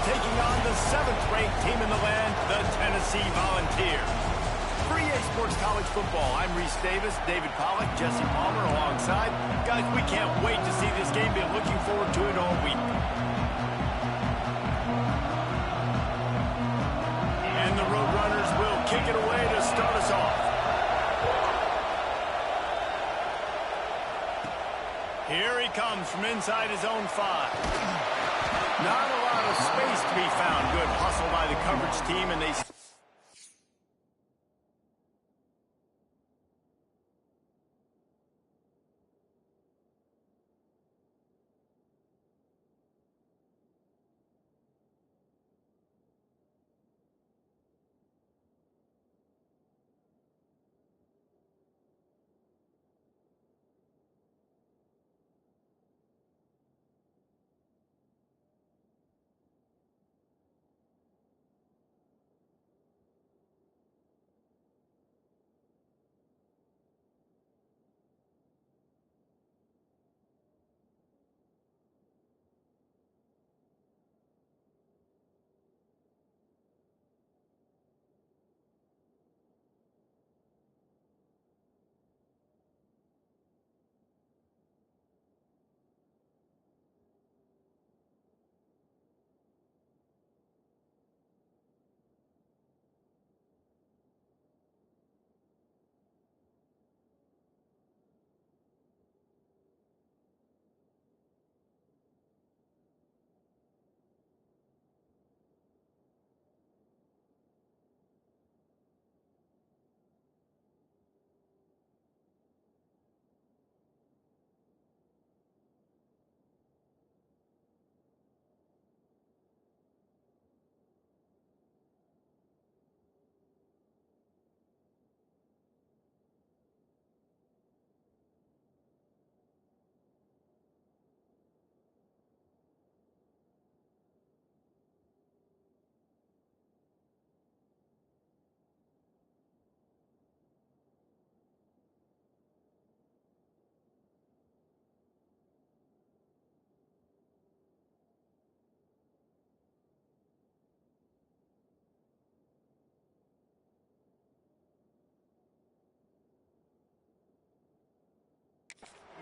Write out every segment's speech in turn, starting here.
taking on the 7th-ranked team in the land, the Tennessee Volunteers. For EA Sports College Football, I'm Reese Davis, David Pollack, Jesse Palmer alongside. Guys, we can't wait to see this game. Been looking forward to it all week. And the Roadrunners will kick it away to start us off. Here he comes from inside his own 5. Not a lot of space to be found. Good hustle by the coverage team, and they...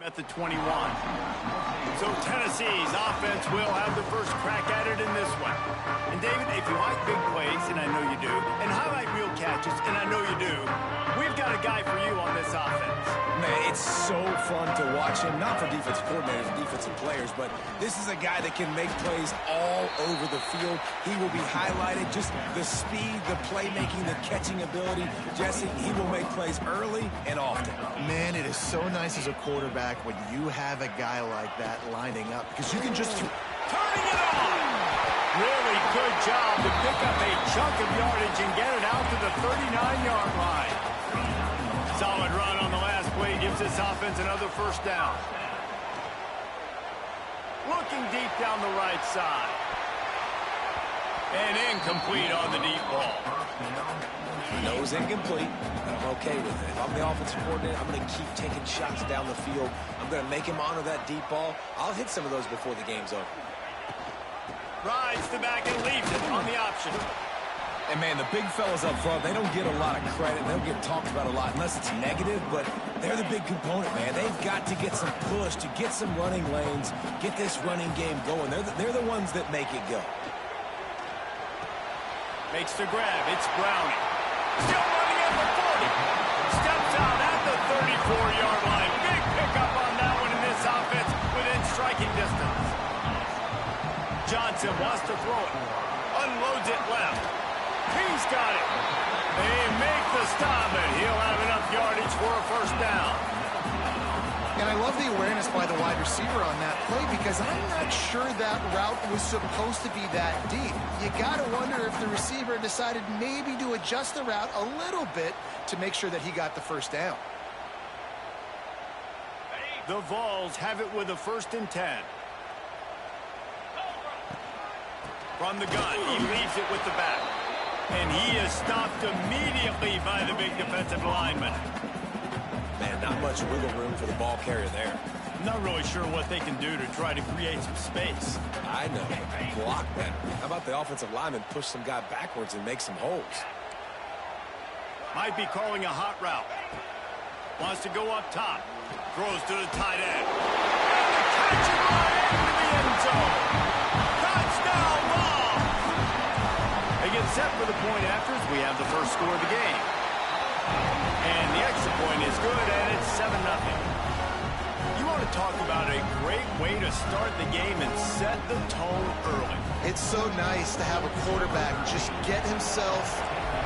at the 21. So Tennessee's offense will have the first crack at it in this one. And David, if you like big plays, and I know you do, and highlight real catches, and I know you do, we've got a guy for you on this offense. Man, it's so fun to watch him, not for defensive coordinators and defensive players, but this is a guy that can make plays all over the field. He will be highlighted, just the speed, the playmaking, the catching ability. Jesse, he will make plays early and often. Man, it is so nice as a quarterback when you have a guy like that lining up, because you can just... Turning it on! Really good job to pick up a chunk of yardage and get it out to the 39-yard line. Solid run on the last play gives this offense another first down. Looking deep down the right side. And incomplete on the deep ball. Nose incomplete, but I'm okay with it. If I'm the offensive coordinator, I'm going to keep taking shots down the field. I'm going to make him honor that deep ball. I'll hit some of those before the game's over. Rides the back and leaves it on the option. And, man, the big fellas up front, they don't get a lot of credit. They don't get talked about a lot unless it's negative, but they're the big component, man. They've got to get some push, to get some running lanes, get this running game going. They're the ones that make it go. Makes the grab. It's Browning. Still running at the 40. Steps out at the 34-yard line. Big pickup on that one in this offense within striking distance. Johnson wants to throw it. Unloads it left. He's got it. They make the stop, and he'll have enough yardage for a first down. And I love the awareness by the wide receiver on that play, because I'm not sure that route was supposed to be that deep. You got to wonder if the receiver decided maybe to adjust the route a little bit to make sure that he got the first down. The Vols have it with a 1st and 10. From the gun, he leaves it with the back. And he is stopped immediately by the big defensive lineman. Man, not much wiggle room for the ball carrier there. Not really sure what they can do to try to create some space. I know. Block better. How about the offensive lineman push some guy backwards and make some holes? Might be calling a hot route. Wants to go up top. Throws to the tight end. Catch it right into the end zone. Touchdown ball. They get set for the point after as we have the first score of the game. And the extra point is good, and it's 7-0. You want to talk about a great way to start the game and set the tone early. It's so nice to have a quarterback just get himself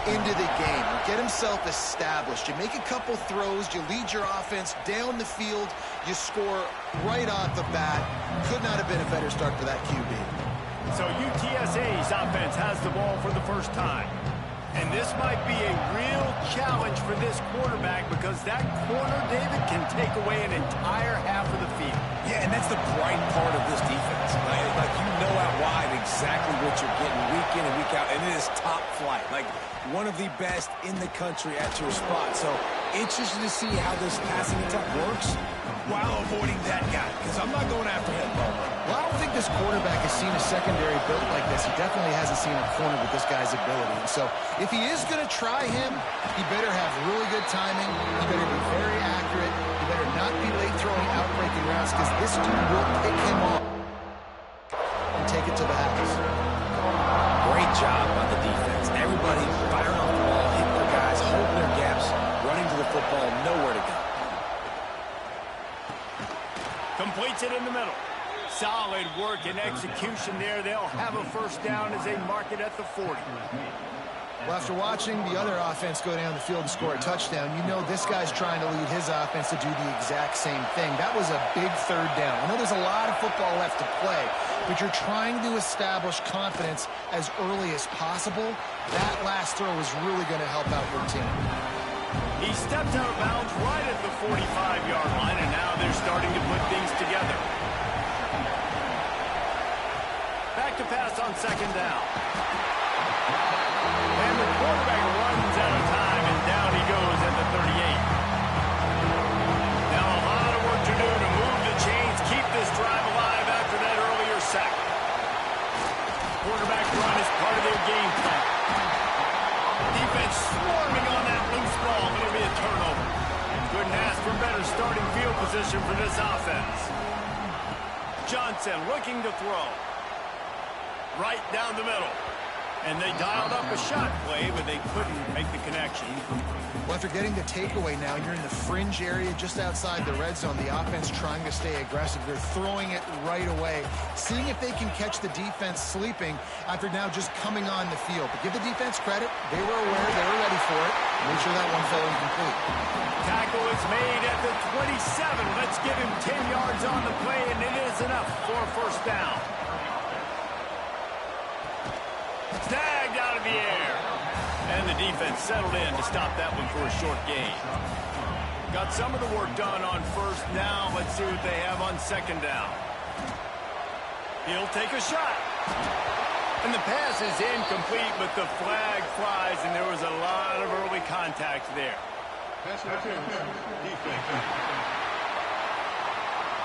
into the game, get himself established. You make a couple throws, you lead your offense down the field, you score right off the bat. Could not have been a better start for that QB. So UTSA's offense has the ball for the first time. And this might be a real challenge for this quarterback because that corner, David, can take away an entire half of the field. Yeah, and that's the bright part of this defense. Like you know out wide exactly what you're getting week in and week out, and it is top flight. Like one of the best in the country at your spot. So interested to see how this passing attack works while avoiding that guy, because I'm not going after him. Well, I don't think this quarterback has seen a secondary built like this. He definitely hasn't seen a corner with this guy's ability. And so if he is going to try him, he better have really good timing. He better be very accurate. He better not be late throwing outbreaking routes because this dude will pick him off and take it to the house. Great job by the defense. Everybody firing off the ball, hitting their guys, holding their gaps, running to the football, nowhere to go. Completes it in the middle. Solid work and execution there. They'll have a first down as they mark it at the 40. Well, after watching the other offense go down the field and score a touchdown, you know this guy's trying to lead his offense to do the exact same thing. That was a big third down. I know there's a lot of football left to play, but you're trying to establish confidence as early as possible. That last throw is really going to help out your team. He stepped out of bounds right at the 45-yard line, and now they're starting to put things together. Back to pass on second down. And the quarterback runs out of time, and down he goes at the 38. Now a lot of work to do to move the chains, keep this drive alive after that earlier sack. Quarterback run is part of their game plan. Defense swarming on that loose ball. It'll be a turnover. Couldn't ask for better starting field position for this offense. Johnson looking to throw. Right down the middle. And they dialed up a shot play, but they couldn't make the connection. Well, after getting the takeaway now, you're in the fringe area just outside the red zone. The offense trying to stay aggressive. They're throwing it right away, seeing if they can catch the defense sleeping after now just coming on the field. But give the defense credit. They were aware. They were ready for it. Make sure that one fell incomplete. Tackle is made at the 27. Let's give him 10 yards on the play, and it is enough for a first down. Snagged out of the air. And the defense settled in to stop that one for a short gain. Got some of the work done on first down. Let's see what they have on second down. He'll take a shot. And the pass is incomplete, but the flag flies, and there was a lot of early contact there.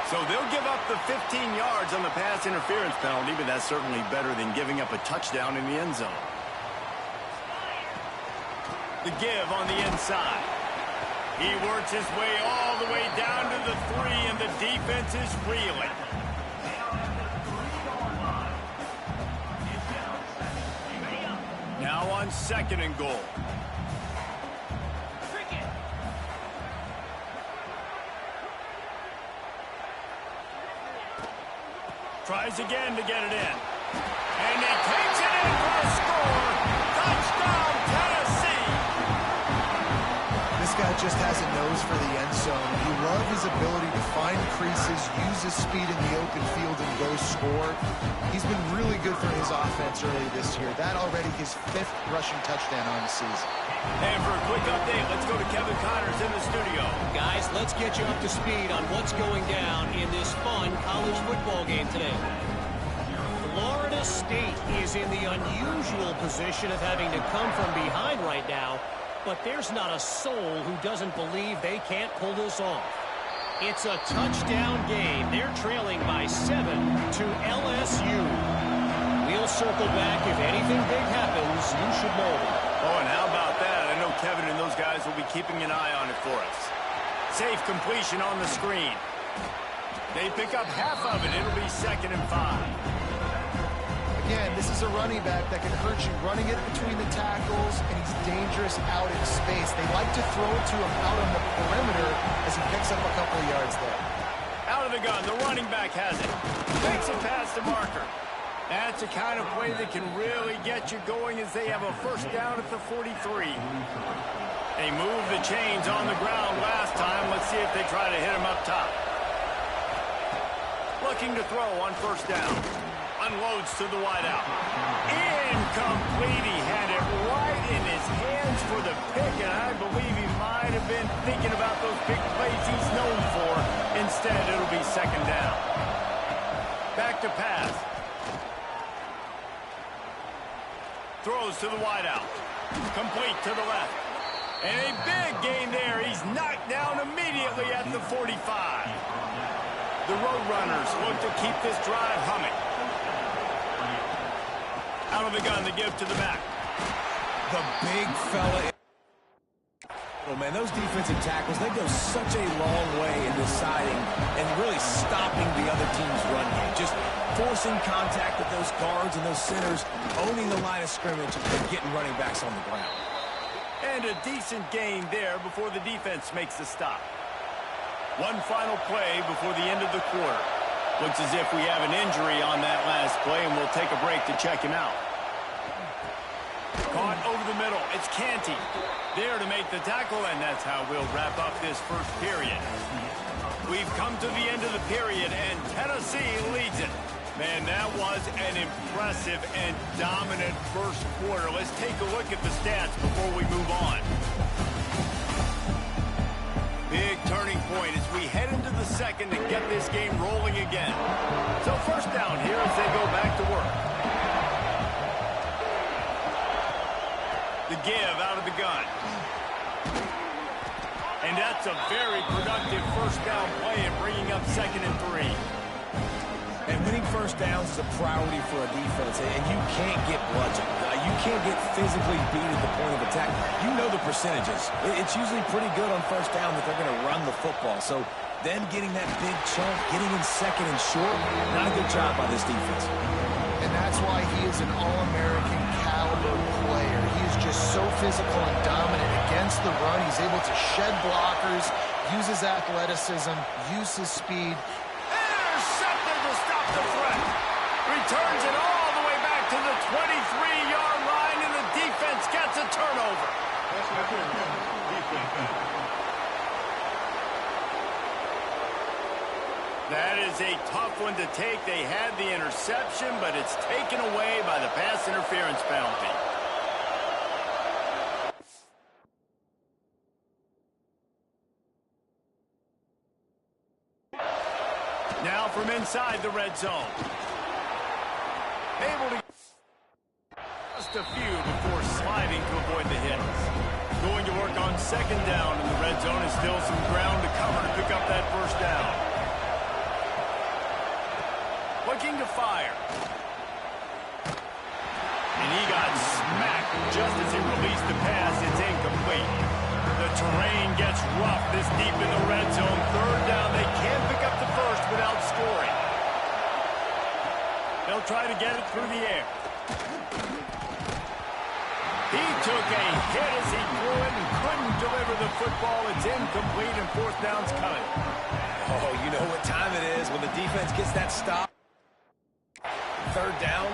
So they'll give up the 15 yards on the pass interference penalty, but that's certainly better than giving up a touchdown in the end zone. The give on the inside. He works his way all the way down to the 3, and the defense is reeling. Now on second and goal. Tries again to get it in. And he takes it in for a score. Touchdown, Tennessee! This guy just has a nose for the end zone. You love his ability to find creases, use his speed in the open field, and go score. He's been really good for his offense early this year. That already his 5th rushing touchdown on the season. And for a quick update, let's go to Kevin Connors in the studio. Guys, let's get you up to speed on what's going down in this fun college football game today. Florida State is in the unusual position of having to come from behind right now, but there's not a soul who doesn't believe they can't pull this off. It's a touchdown game. They're trailing by 7 to LSU. We'll circle back. If anything big happens, you should know it. Oh, and how about that? I know Kevin and those guys will be keeping an eye on it for us. Safe completion on the screen. They pick up half of it. It'll be 2nd and 5. Again, this is a running back that can hurt you running it between the tackles, and he's dangerous out in space. They like to throw it to him out on the perimeter as he picks up a couple of yards there. Out of the gun, the running back has it. Makes it past the marker. That's the kind of play that can really get you going as they have a first down at the 43. They moved the chains on the ground last time. Let's see if they try to hit him up top. Looking to throw on first down. Unloads to the wideout. Incomplete. He had it right in his hands for the pick, and I believe he might have been thinking about those big plays he's known for. Instead, it'll be 2nd down. Back to pass. Throws to the wideout. Complete to the left. And a big gain there. He's knocked down immediately at the 45. The Roadrunners look to keep this drive humming. Out of the gun, the give to the back. The big fella. Oh, man, those defensive tackles, they go such a long way in deciding and really stopping the other team's run game. Just forcing contact with those guards and those centers, owning the line of scrimmage and getting running backs on the ground. And a decent gain there before the defense makes the stop. One final play before the end of the quarter. Looks as if we have an injury on that last play, and we'll take a break to check him out. Caught over the middle. It's Canty there to make the tackle, and that's how we'll wrap up this first period. We've come to the end of the period, and Tennessee leads it. Man, that was an impressive and dominant first quarter. Let's take a look at the stats before we move on. Big turning point as we head into the second to get this game rolling again. So first down here as they go back to work. The give out of the gun. And that's a very productive first down play and bringing up 2nd and 3. And winning first downs is a priority for a defense, and you can't get bludgeoned. You can't get physically beat at the point of attack. You know the percentages. It's usually pretty good on first down that they're going to run the football. So them getting that big chunk, getting in 2nd and short, not a good job by this defense. And that's why he is an All-American caliber player. He is just so physical and dominant against the run. He's able to shed blockers, use his athleticism, use his speed. Intercepted to stop the threat. Returns it all the way back to the 23-yard line, and the defense gets a turnover. That is a tough one to take. They had the interception, but it's taken away by the pass interference penalty. Now from inside the red zone. Able to just a few before sliding to avoid the hits. Going to work on 2nd down in the red zone, is still some ground to cover to pick up that first down. Looking to fire. And he got smacked just as he released the pass. It's incomplete. The terrain gets rough this deep in the red zone. 3rd down. They can pick up the first without scoring. They'll try to get it through the air. He took a hit as he threw it and couldn't deliver the football. It's incomplete, and 4th down's coming. Oh, you know what time it is when the defense gets that stop. 3rd down,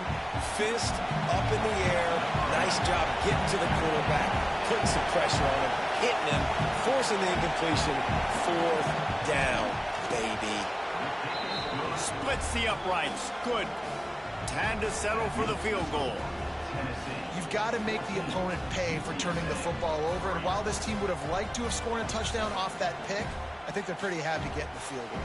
fist up in the air. Nice job getting to the quarterback, putting some pressure on him, hitting him, forcing the incompletion. 4th down, baby. Splits the uprights. Good. Time to settle for the field goal. You've got to make the opponent pay for turning the football over. And while this team would have liked to have scored a touchdown off that pick, I think they're pretty happy getting the field goal.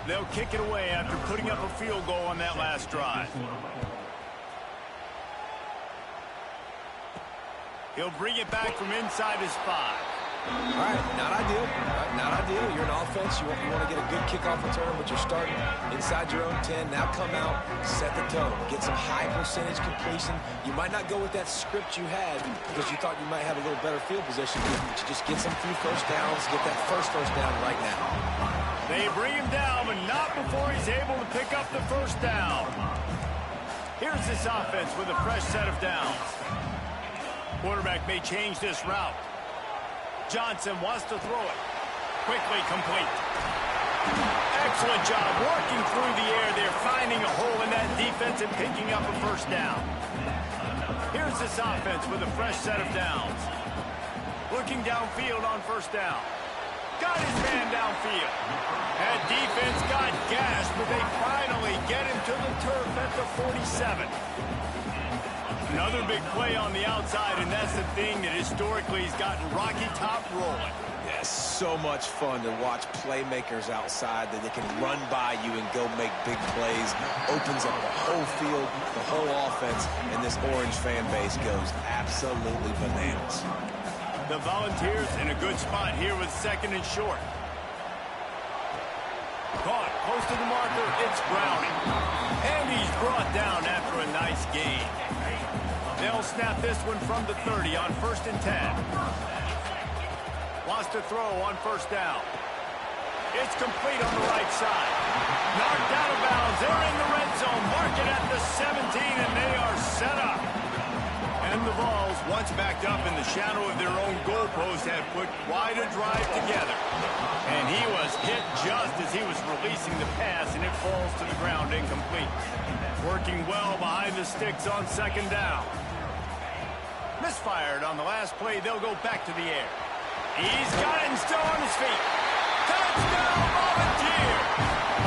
They'll kick it away after putting up a field goal on that last drive. He'll bring it back from inside his 5. All right, not ideal. Not ideal. You're an offense. You want to get a good kickoff return, but you're starting inside your own 10. Now come out, set the tone, get some high percentage completion. You might not go with that script you had because you thought you might have a little better field position, but you just get some few first downs, get that first down right now. They bring him down, but not before he's able to pick up the first down. Here's this offense with a fresh set of downs. Quarterback may change this route. Johnson wants to throw it. Quickly complete. Excellent job working through the air. They're finding a hole in that defense and picking up a first down. Here's this offense with a fresh set of downs. Looking downfield on first down. Got his man downfield. That defense got gashed, but they finally get him to the turf at the 47. Another big play on the outside, and that's the thing that historically has gotten Rocky Top rolling. Yeah, so much fun to watch playmakers outside that they can run by you and go make big plays. Opens up the whole field, the whole offense, and this Orange fan base goes absolutely bananas. The Volunteers in a good spot here with 2nd and short. Caught close to the marker, it's Browning. And he's brought down after a nice gain. They'll snap this one from the 30 on 1st and 10. Wants to throw on first down. It's complete on the right side. Knocked out of bounds. They're in the red zone. Mark it at the 17, and they are set up. And the Vols, once backed up in the shadow of their own goalpost, have put quite a drive together. And he was hit just as he was releasing the pass, and it falls to the ground incomplete. Working well behind the sticks on 2nd down. Misfired on the last play. They'll go back to the air. He's got it and still on his feet. Touchdown, Volunteer!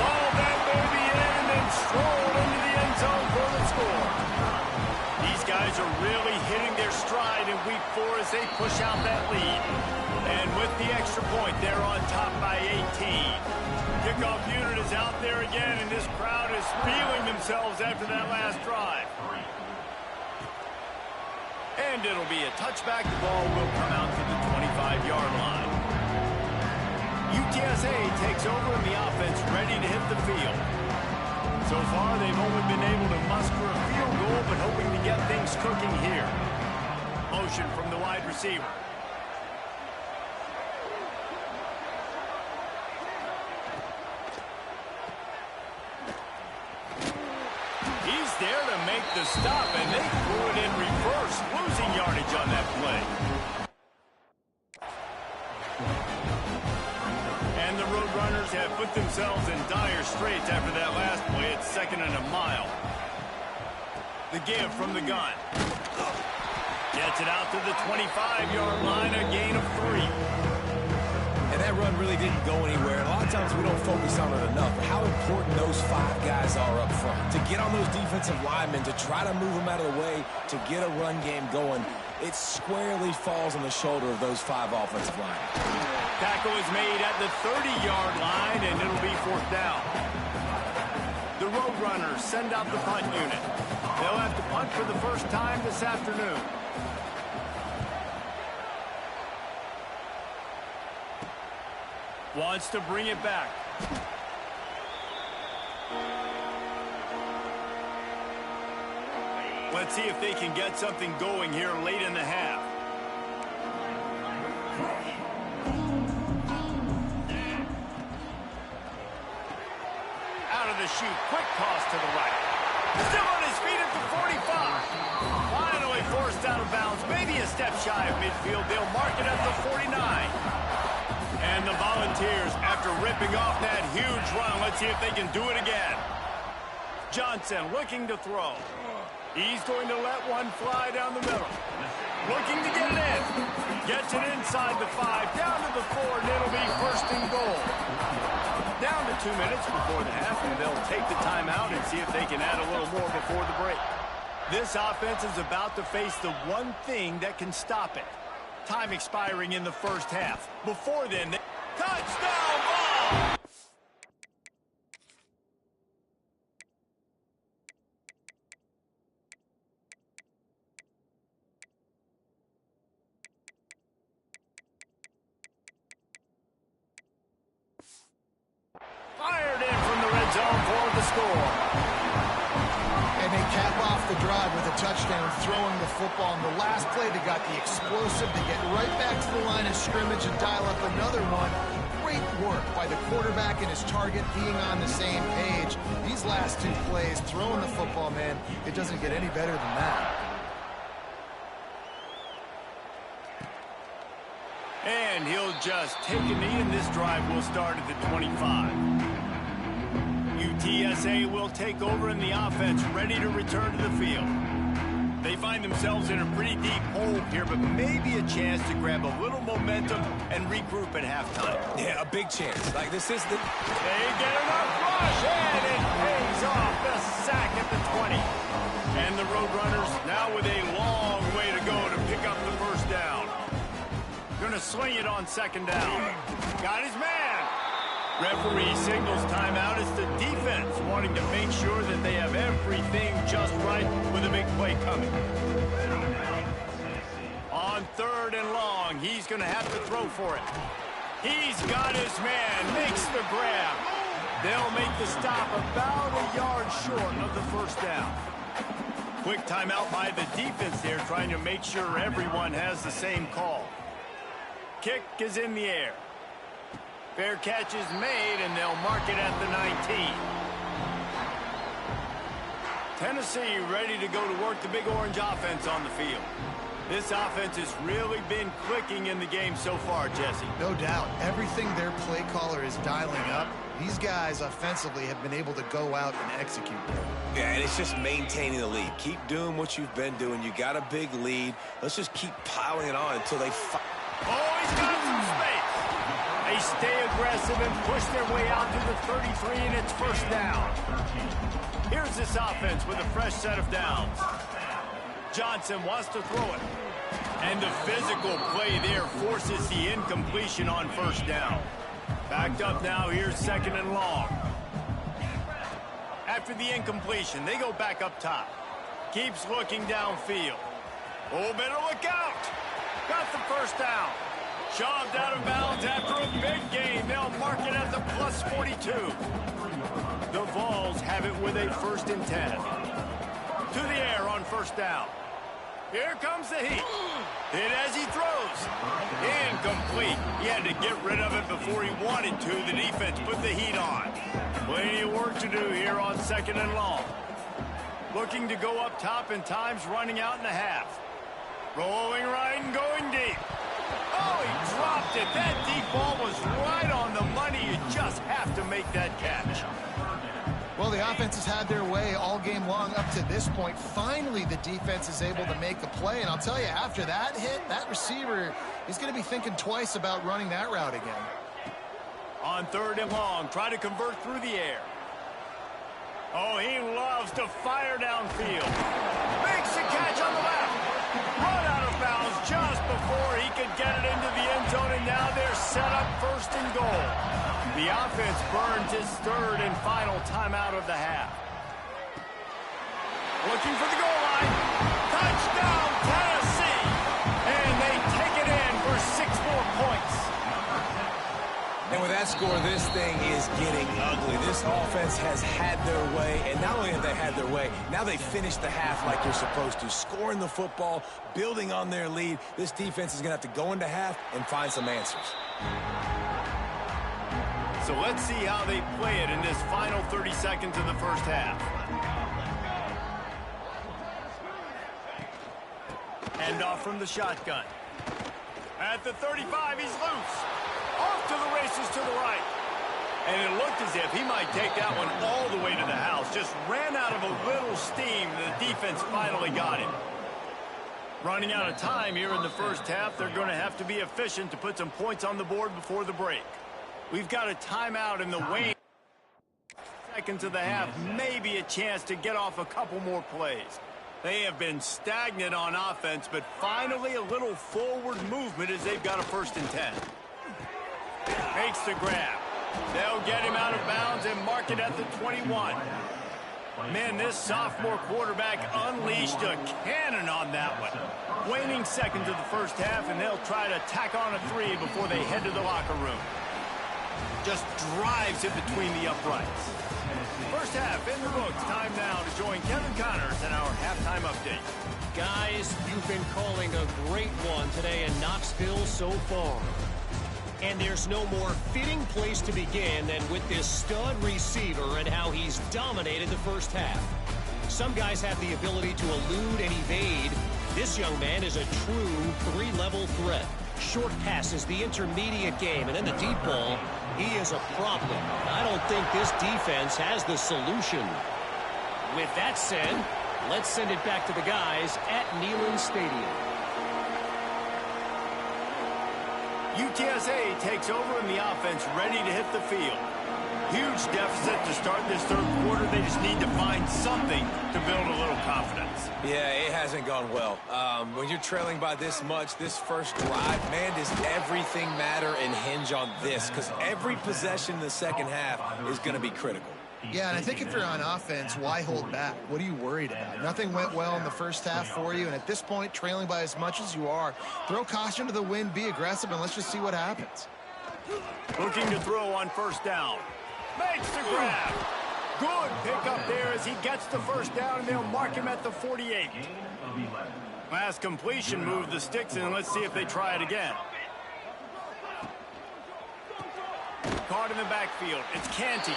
Ball that baby in and then strolled into the end zone for the score. These guys are really hitting their stride in week 4 as they push out that lead. And with the extra point, they're on top by 18. Kickoff unit is out there again, and this crowd is feeling themselves after that last drive. And it'll be a touchback. The ball will come out to the 25-yard line. UTSA takes over and the offense ready to hit the field. So far, they've only been able to muster a field goal, but hoping to get things cooking here. Motion from the wide receiver. He's there to make the stop, and they threw it in reverse, losing yardage on that play. And the Roadrunners have put themselves in dire straits after that last play. It's 2nd and a mile. The give from the gun. Gets it out to the 25-yard line, a gain of 3. And that run really didn't go anywhere. A lot of times we don't focus on it enough. How important those 5 guys are up front. To get on those defensive linemen, to try to move them out of the way, to get a run game going, it squarely falls on the shoulder of those 5 offensive linemen. Tackle is made at the 30-yard line, and it'll be 4th down. The Roadrunners send out the punt unit. They'll have to punt for the first time this afternoon. Wants to bring it back. Let's see if they can get something going here late in the half. Out of the chute, quick toss to the right. Still on his feet at the 45. Finally forced out of bounds, maybe a step shy of midfield. They'll mark it at the 49. And the Volunteers, after ripping off that huge run, let's see if they can do it again. Johnson looking to throw. He's going to let one fly down the middle. Looking to get it in. Gets it inside the 5, down to the 4, and it'll be 1st and goal. Down to 2 minutes before the half, and they'll take the timeout and see if they can add a little more before the break. This offense is about to face the one thing that can stop it. Time expiring in the first half. Before then, touchdown ball! score. And they cap off the drive with a touchdown, throwing the football. And the last play, they got the explosive to get right back to the line of scrimmage and dial up another one. Great work by the quarterback and his target being on the same page. These last two plays, throwing the football, man, it doesn't get any better than that. And he'll just take a knee, and this drive will start at the 25. UTSA will take over in the offense, ready to return to the field. They find themselves in a pretty deep hole here, but maybe a chance to grab a little momentum and regroup at halftime. Yeah, a big chance. Like, this is the... They get enough rush, and it pays off. The sack at the 20. And the Roadrunners now with a long way to go to pick up the first down. Gonna swing it on second down. Got his man. Referee signals timeout. It's the defense wanting to make sure that they have everything just right with a big play coming. On third and long, he's gonna have to throw for it. He's got his man, makes the grab. They'll make the stop about a yard short of the first down. Quick timeout by the defense there, trying to make sure everyone has the same call. Kick is in the air. Fair catch is made, and they'll mark it at the 19. Tennessee ready to go to work the Big Orange offense on the field. This offense has really been clicking in the game so far, Jesse. No doubt. Everything their play caller is dialing up, these guys offensively have been able to go out and execute. Yeah, and it's just maintaining the lead. Keep doing what you've been doing. You got a big lead. Let's just keep piling it on until they... Oh, he's got some space. They stay aggressive and push their way out to the 33, and it's first down. Here's this offense with a fresh set of downs. Johnson wants to throw it. And the physical play there forces the incompletion on first down. Backed up now, here's second and long. After the incompletion, they go back up top. Keeps looking downfield. Oh, better look out. Got the first down. Shoved out of bounds after a big gain. They'll mark it at the plus 42. The Vols have it with a 1st and 10. To the air on first down. Here comes the heat. Hit as he throws. Incomplete. He had to get rid of it before he wanted to. The defense put the heat on. Plenty of work to do here on second and long. Looking to go up top, and time's running out in the half. Rolling right and going deep. Oh, he dropped it. That deep ball was right on the money. You just have to make that catch. Well, the offense has had their way all game long up to this point. Finally, the defense is able to make a play. And I'll tell you, after that hit, that receiver is going to be thinking twice about running that route again. On third and long, try to convert through the air. Oh, he loves to fire downfield. Makes the catch on the left. Run out of bounds just before he could get it into the end zone, and now they're set up first and goal. The offense burns its third and final timeout of the half. Looking for the goal line. Touchdown, Tennessee! And they take it in for 6 more points. And with that score, this thing is getting ugly. This offense has had their way, and not only have they had their way, now they finished the half like they're supposed to, scoring the football, building on their lead. This defense is going to have to go into half and find some answers. So let's see how they play it in this final 30 seconds of the first half. Hand off from the shotgun. At the 35, he's loose. Off to the races to the right. And it looked as if he might take that one all the way to the house. Just ran out of a little steam. The defense finally got him. Running out of time here in the first half. They're going to have to be efficient to put some points on the board before the break. We've got a timeout in the waning seconds of the half. Maybe a chance to get off a couple more plays. They have been stagnant on offense, but finally a little forward movement as they've got a 1st and 10. Makes the grab. They'll get him out of bounds and mark it at the 21. Man, this sophomore quarterback unleashed a cannon on that one. Waning seconds of the first half, and they'll try to tack on a 3 before they head to the locker room. just drives it between the uprights. First half in the books. Time now to join Kevin Connors in our halftime update. Guys, you've been calling a great one today in Knoxville so far. And there's no more fitting place to begin than with this stud receiver and how he's dominated the first half. Some guys have the ability to elude and evade. This young man is a true three-level threat. Short passes, the intermediate game, and then the deep ball. He is a problem. I don't think this defense has the solution. With that said, let's send it back to the guys at Neyland Stadium. UTSA takes over in the offense, ready to hit the field. Huge deficit to start this third quarter. They just need to find something to build a little confidence. Yeah, it hasn't gone well. When you're trailing by this much, this first drive, man, does everything matter and hinge on this? Because every possession in the second half is going to be critical. Yeah, and I think if you're on offense, why hold back? What are you worried about? Nothing went well in the first half for you, and at this point, trailing by as much as you are, throw caution to the wind, be aggressive, and let's just see what happens. Looking to throw on first down. Makes the grab. Good pickup there as he gets the first down, and they'll mark him at the 48. Last completion moved the sticks, and let's see if they try it again. Caught in the backfield. It's Canty.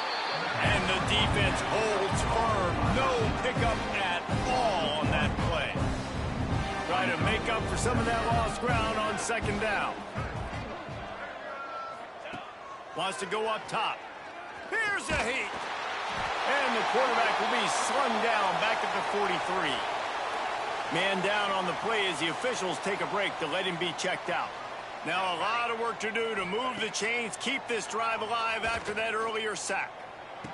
And the defense holds firm. No pickup at all on that play. Try to make up for some of that lost ground on second down. Wants to go up top. Here's a heat. And the quarterback will be slung down back at the 43. Man down on the play as the officials take a break to let him be checked out. Now a lot of work to do to move the chains, keep this drive alive after that earlier sack.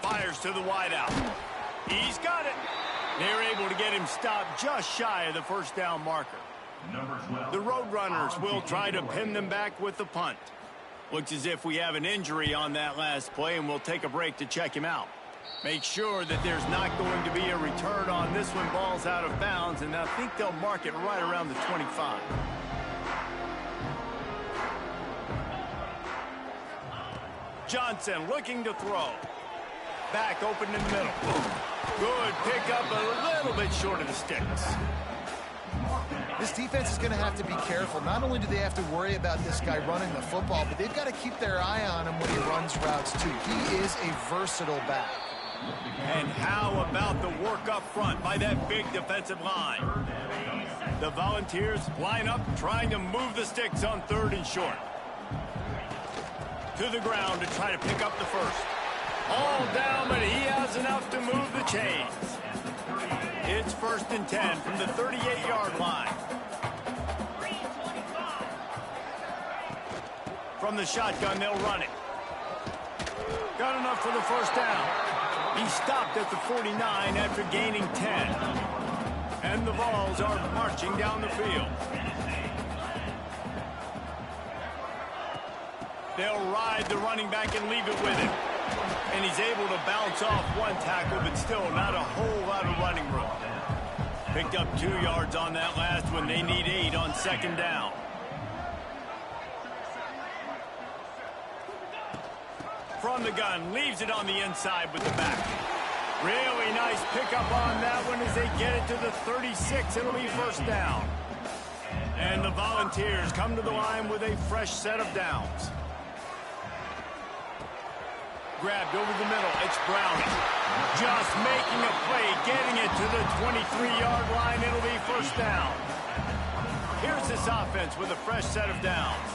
Fires to the wideout. He's got it. They're able to get him stopped just shy of the first down marker. The Roadrunners will try to pin them back with the punt. Looks as if we have an injury on that last play, and we'll take a break to check him out. Make sure that there's not going to be a return on this one. Ball's out of bounds, and I think they'll mark it right around the 25. Johnson looking to throw. Back open in the middle. Good pickup, a little bit short of the sticks. This defense is going to have to be careful. Not only do they have to worry about this guy running the football, but they've got to keep their eye on him when he runs routes too. He is a versatile back. And how about the work up front by that big defensive line? The Volunteers line up trying to move the sticks on third and short. To the ground to try to pick up the first. All down, but he has enough to move the chains. It's 1st and 10 from the 38-yard line. From the shotgun, they'll run it. Got enough for the first down. He stopped at the 49 after gaining 10. And the Vols are marching down the field. They'll ride the running back and leave it with him. And he's able to bounce off one tackle, but still not a whole lot of running room. Picked up 2 yards on that last one. They need 8 on second down. From the gun, leaves it on the inside with the back. Really nice pickup on that one as they get it to the 36. It'll be first down. And the Volunteers come to the line with a fresh set of downs. Grabbed over the middle. It's Browning. Just making a play, getting it to the 23-yard line. It'll be first down. Here's this offense with a fresh set of downs.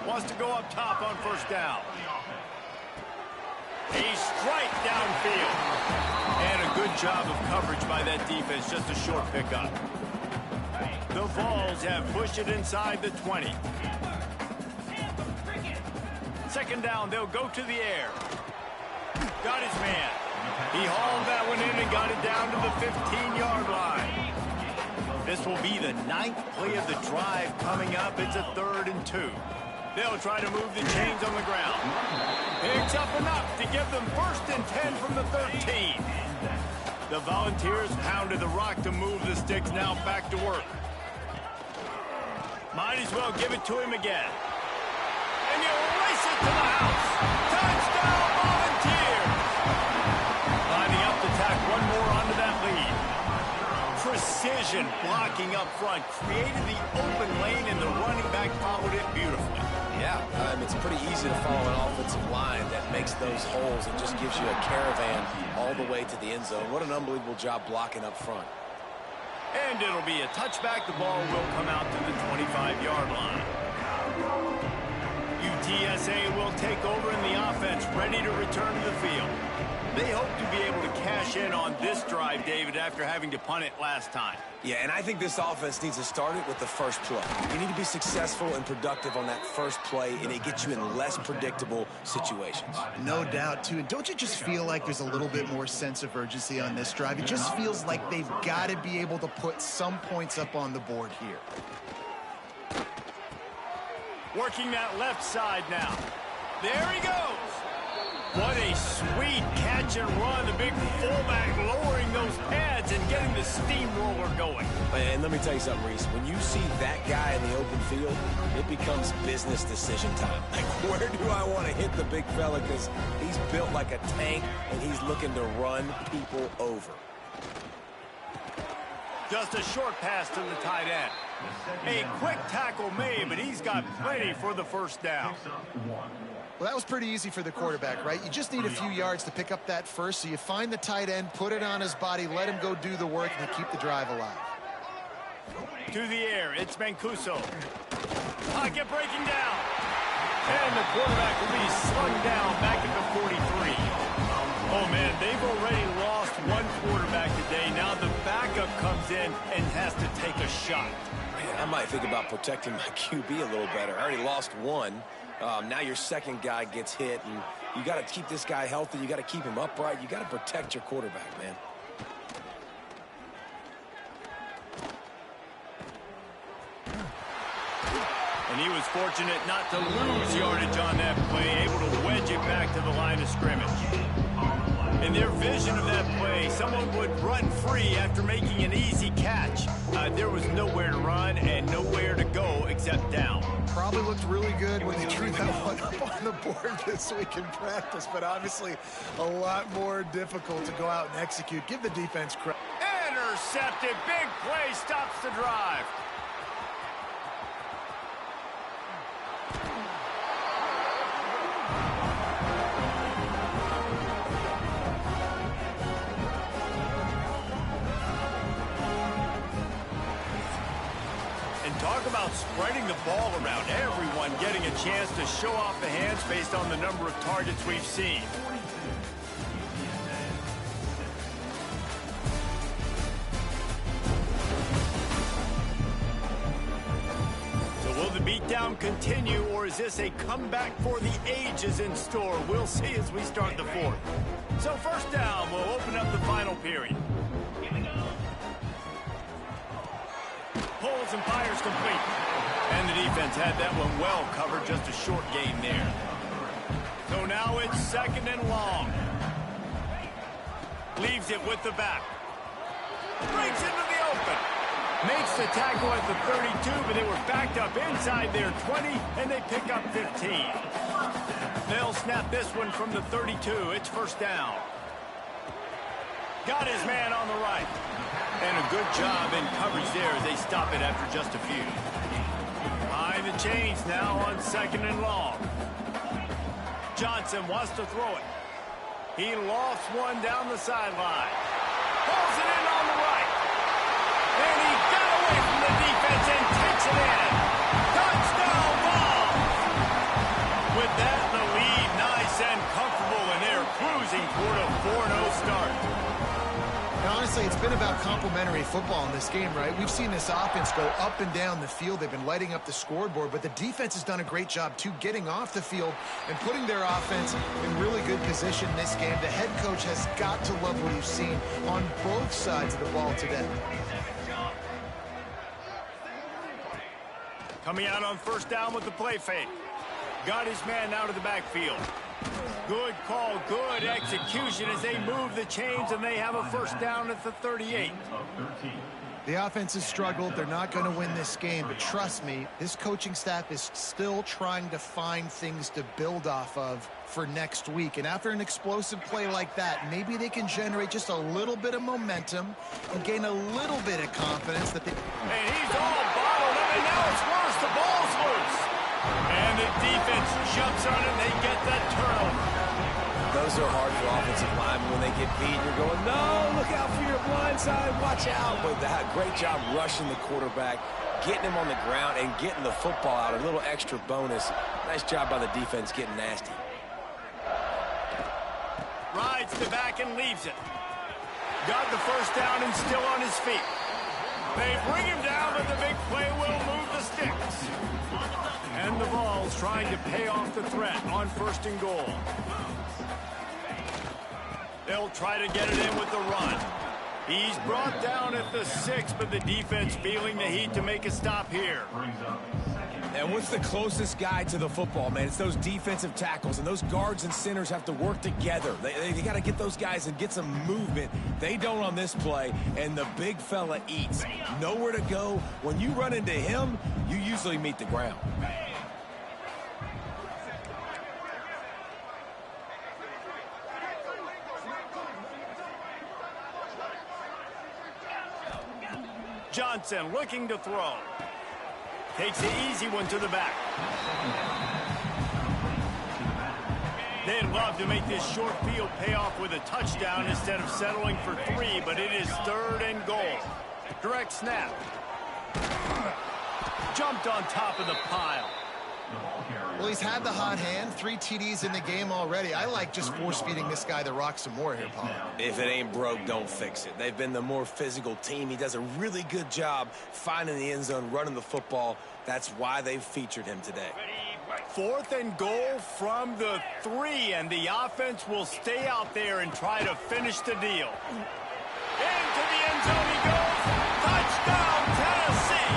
Wants to go up top on first down. A strike downfield. And a good job of coverage by that defense. Just a short pickup. The Vols have pushed it inside the 20. Second down, they'll go to the air. Got his man. He hauled that one in and got it down to the 15-yard line. This will be the 9th play of the drive coming up. It's a 3rd and 2. They'll try to move the chains on the ground. Picks up enough to give them 1st and 10 from the 13. The Volunteers pounded the rock to move the sticks. Now back to work. Might as well give it to him again. And you race it to the house. vision blocking up front, created the open lane, and the running back followed it beautifully. Yeah, it's pretty easy to follow an offensive line that makes those holes and just gives you a caravan all the way to the end zone. What an unbelievable job blocking up front. And it'll be a touchback. The ball will come out to the 25-yard line. UTSA will take over in the offense, ready to return to the field. They hope to be able to cash in on this drive, David, after having to punt it last time. Yeah, and I think this offense needs to start it with the first play. You need to be successful and productive on that first play, and it gets you in less predictable situations. No doubt, too. And don't you just feel like there's a little bit more sense of urgency on this drive? It just feels like they've got to be able to put some points up on the board here. Working that left side now. There he goes. What a sweet catch and run. The big fullback lowering those pads and getting the steamroller going. And let me tell you something, Reese. When you see that guy in the open field, it becomes business decision time. Like, where do I want to hit the big fella? Because he's built like a tank, and he's looking to run people over. Just a short pass to the tight end. A quick tackle made, but he's got plenty for the first down. Well, that was pretty easy for the quarterback, right? You just need a few yards to pick up that first, so you find the tight end, put it on his body, let him go do the work, and keep the drive alive. To the air, it's Mancuso. Pocket breaking down. And the quarterback will be slung down back at the 43. Oh, man, they've already lost one quarterback today. Now the backup comes in and has to take a shot. Man, I might think about protecting my QB a little better. I already lost one. Now your second guy gets hit, and you got to keep this guy healthy. You got to keep him upright. You got to protect your quarterback, man. And he was fortunate not to lose yardage on that play, able to wedge it back to the line of scrimmage. In their vision of that play, someone would run free after making an easy catch. There was nowhere to run and nowhere to go except down. Probably looked really good when they drew that one up on the board this week in practice, but obviously a lot more difficult to go out and execute. Give the defense credit. Intercepted. Big play stops the drive. Talk about spreading the ball around. Everyone getting a chance to show off the hands based on the number of targets we've seen. So will the beatdown continue, or is this a comeback for the ages in store? We'll see as we start the fourth. So first down, we'll open up the final period. Pulls and fires complete. And the defense had that one well covered, just a short gain there. So now it's second and long. Leaves it with the back. Breaks into the open. Makes the tackle at the 32, but they were backed up inside their 20, and they pick up 15. They'll snap this one from the 32. It's first down. Got his man on the right. And a good job in coverage there as they stop it after just a few. Behind the chains now on second and long. Johnson wants to throw it. He lofts one down the sideline. Pulls it in on the right. And he got away from the defense and takes it in. Touchdown ball. With that, the lead nice and comfortable, and they're cruising toward a 4-0 start. Now, honestly, it's been about complementary football in this game, right? We've seen this offense go up and down the field. They've been lighting up the scoreboard, but the defense has done a great job, too, getting off the field and putting their offense in really good position in this game. The head coach has got to love what he's seen on both sides of the ball today. Coming out on first down with the play fake. Got his man out of the backfield. Good call, good execution as they move the chains, and they have a first down at the 38. The offense has struggled. They're not going to win this game, but trust me, this coaching staff is still trying to find things to build off of for next week. And after an explosive play like that, maybe they can generate just a little bit of momentum and gain a little bit of confidence that they... And he's all bottled up, and now it's worse. The ball's loose. And the defense jumps on it, and they get that turnover. Those are hard for offensive linemen when they get beat. You're going, no, look out for your blind side, watch out. But that great job rushing the quarterback, getting him on the ground, and getting the football out. A little extra bonus. Nice job by the defense getting nasty. Rides the back and leaves it. Got the first down and still on his feet. They bring him down, but the big play will move the sticks. And the Vols trying to pay off the threat on 1st and goal. They'll try to get it in with the run. He's brought down at the 6, but the defense feeling the heat to make a stop here. And what's the closest guy to the football, man? It's those defensive tackles, and those guards and centers have to work together. They got to get those guys and get some movement. They don't on this play, and the big fella eats. Nowhere to go. When you run into him, you usually meet the ground. Johnson looking to throw. Takes the easy one to the back. They'd love to make this short field pay off with a touchdown instead of settling for 3, but it is 3rd and goal. Direct snap. Jumped on top of the pile. Well, he's had the hot hand, 3 TDs in the game already. I like just force-feeding this guy the rock some more here, Paul. If it ain't broke, don't fix it. They've been the more physical team. He does a really good job finding the end zone, running the football. That's why they've featured him today. 4th and goal from the 3, and the offense will stay out there and try to finish the deal. Into the end zone he goes. Touchdown, Tennessee!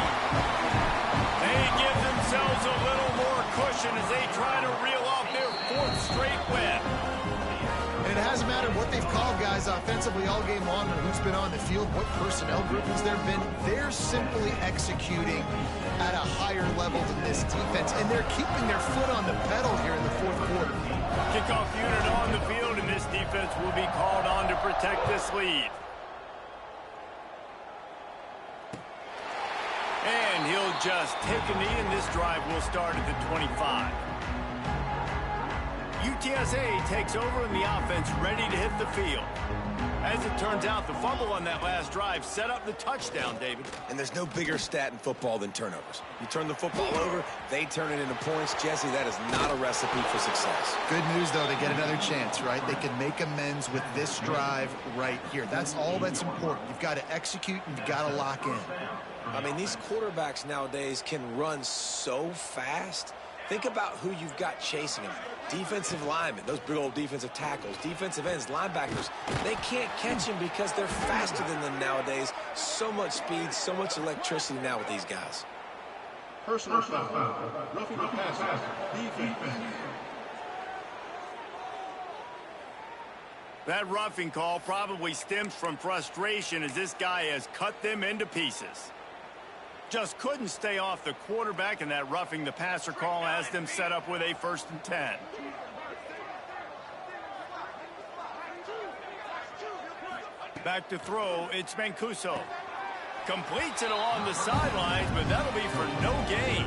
They give themselves a little more cushion as they try to reel off their 4th straight win. And it hasn't mattered what they've called guys offensively all game long or who's been on the field, what personnel groupings there have been. They're simply executing at a higher level than this defense, and they're keeping their foot on the pedal here in the 4th quarter. Kickoff unit on the field, and this defense will be called on to protect this lead. And he'll just take a knee, and this drive will start at the 25. UTSA takes over, and the offense ready to hit the field. As it turns out, the fumble on that last drive set up the touchdown, David. And there's no bigger stat in football than turnovers. You turn the football over, they turn it into points. Jesse, that is not a recipe for success. Good news, though, they get another chance, right? They can make amends with this drive right here. That's all that's important. You've got to execute, and you've got to lock in. I mean, these quarterbacks nowadays can run so fast. Think about who you've got chasing them. Defensive linemen, those big old defensive tackles, defensive ends, linebackers. They can't catch him because they're faster than them nowadays. So much speed, so much electricity now with these guys. Personal foul. Roughing the passer. Defense. That roughing call probably stems from frustration as this guy has cut them into pieces. Just couldn't stay off the quarterback, and that roughing the passer call has them set up with a 1st and 10. Back to throw, it's Mancuso. Completes it along the sidelines, but that'll be for no gain.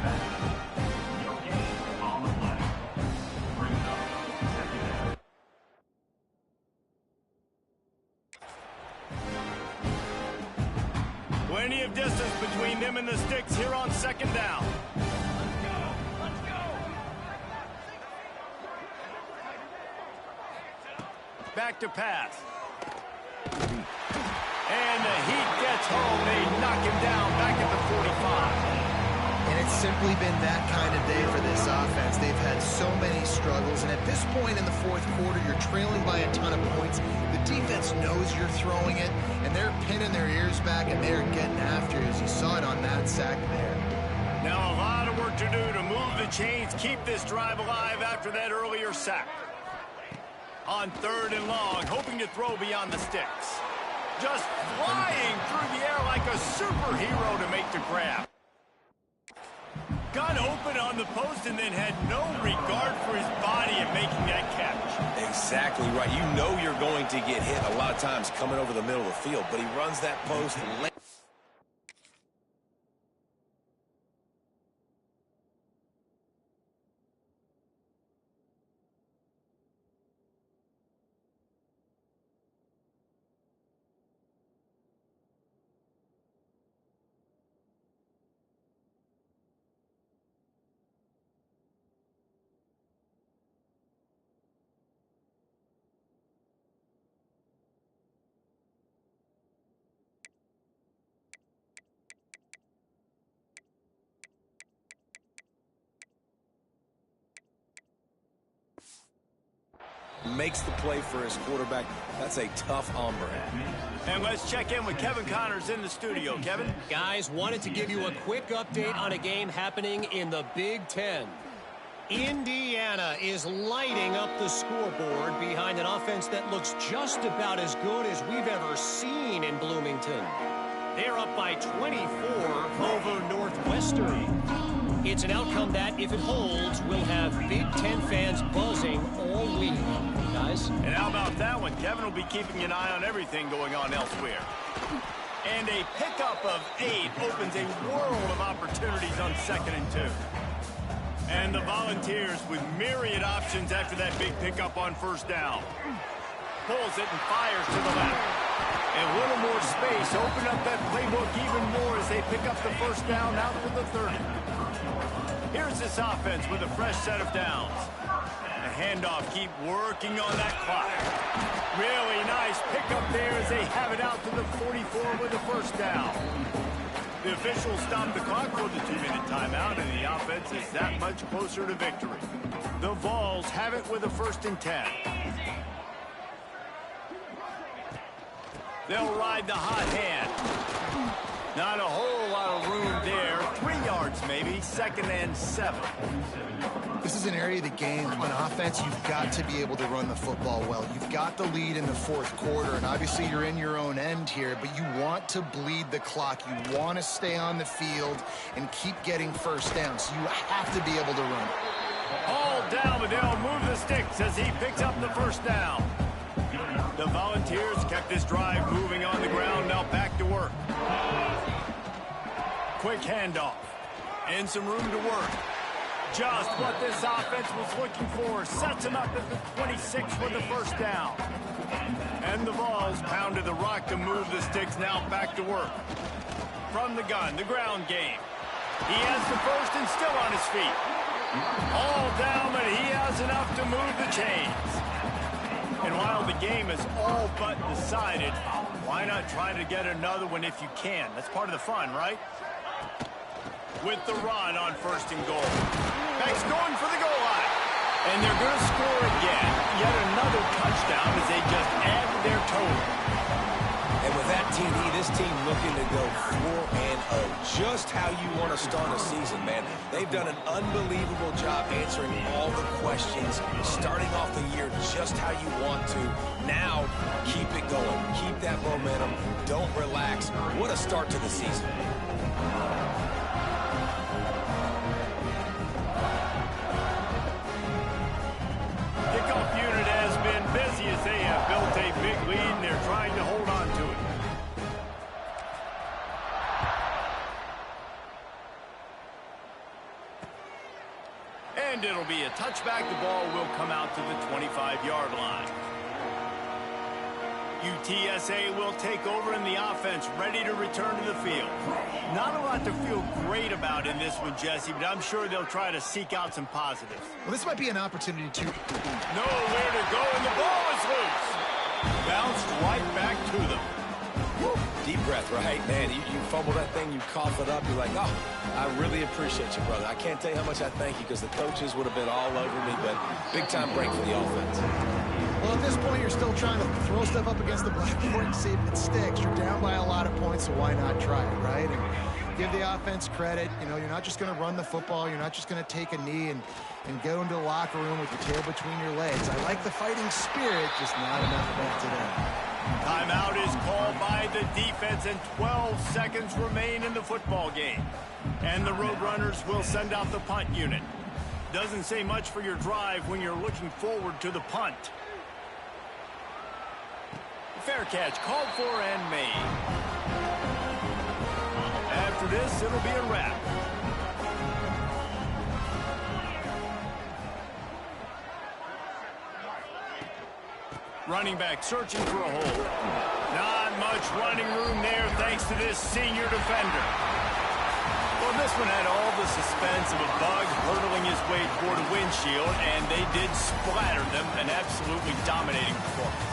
Plenty of distance between them and the sticks here on 2nd down. Let's go. Back to pass. And the heat gets home. They knock him down back at the 45. And it's simply been that kind of day for this offense. They've had so many struggles, and at this point in the 4th quarter, you're trailing by a ton of points. The defense knows you're throwing it, and they're pinning their ears back, and they're getting after it, as you saw it on that sack there. Now a lot of work to do to move the chains, keep this drive alive after that earlier sack. On 3rd and long, hoping to throw beyond the sticks. Just flying through the air like a superhero to make the grab. Got open on the post and then had no regard for his body in making that catch. Exactly right. You know you're going to get hit a lot of times coming over the middle of the field, but he runs that post late. Makes the play for his quarterback. That's a tough hombre. And let's check in with Kevin Connors in the studio. Kevin? Guys, wanted to give you a quick update on a game happening in the Big Ten. Indiana is lighting up the scoreboard behind an offense that looks just about as good as we've ever seen in Bloomington. They're up by 24 over Northwestern. It's an outcome that, if it holds, will have Big Ten fans buzzing all week. Guys? And how about that one? Kevin will be keeping an eye on everything going on elsewhere. And a pickup of 8 opens a world of opportunities on 2nd and 2. And the Volunteers with myriad options after that big pickup on 1st down. Pulls it and fires to the left. And a little more space. Open up that playbook even more as they pick up the 1st down out to the 30. Here's this offense with a fresh set of downs. The handoff, keep working on that clock. Really nice pickup there as they have it out to the 44 with the 1st down. The officials stop the clock for the 2-minute timeout, and the offense is that much closer to victory. The Vols have it with a 1st and 10. They'll ride the hot hand. Not a whole lot of room there. 3 yards maybe, 2nd and 7. This is an area of the game on offense you've got to be able to run the football well. You've got the lead in the 4th quarter, and obviously you're in your own end here, but you want to bleed the clock. You want to stay on the field and keep getting 1st down, so you have to be able to run. All down, but they'll move the sticks as he picks up the 1st down. The Volunteers kept this drive moving on the ground, now back to work. Quick handoff, and some room to work. Just what this offense was looking for. Sets him up at the 26 with the 1st down. And the Vols pounded the rock to move the sticks, now back to work. From the gun, the ground game. He has the 1st and still on his feet. All down, but he has enough to move the chains. And while the game is all but decided, why not try to get another one if you can? That's part of the fun, right? With the run on 1st and goal. Beck's going for the goal line. And they're going to score again. Yet another touchdown as they just add to their total. And with that TD, this team looking to go 4-0. Just how you want to start a season, man. They've done an unbelievable job answering all the questions, starting off the year just how you want to. Now, keep it going. Keep that momentum. Don't relax. What a start to the season. Kickoff unit has been busy as they have built a big lead and they're trying to hold on to it. And it'll be a touchback. The ball will come out to the 25-yard line. UTSA will take over in the offense, ready to return to the field. Not a lot to feel great about in this one, Jesse, but I'm sure they'll try to seek out some positives. Well, this might be an opportunity to... Nowhere to go, and the ball is loose. Bounced right back to them. Woo. Deep breath, right? Man, you fumble that thing, you cough it up, you're like, oh, I really appreciate you, brother. I can't tell you how much I thank you because the coaches would have been all over me, but big-time break for the offense. Well, at this point, you're still trying to throw stuff up against the blackboard and see if it sticks. You're down by a lot of points, so why not try it, right? And give the offense credit. You know, you're not just going to run the football. You're not just going to take a knee and go into the locker room with your tail between your legs. I like the fighting spirit, just not enough of that today. Timeout is called by the defense, and 12 seconds remain in the football game. And the Roadrunners will send out the punt unit. Doesn't say much for your drive when you're looking forward to the punt. Fair catch called for and made. After this, it'll be a wrap. Running back searching for a hole. Not much running room there thanks to this senior defender. Well, this one had all the suspense of a bug hurtling his way toward a windshield, and they did splatter them, an absolutely dominating performance.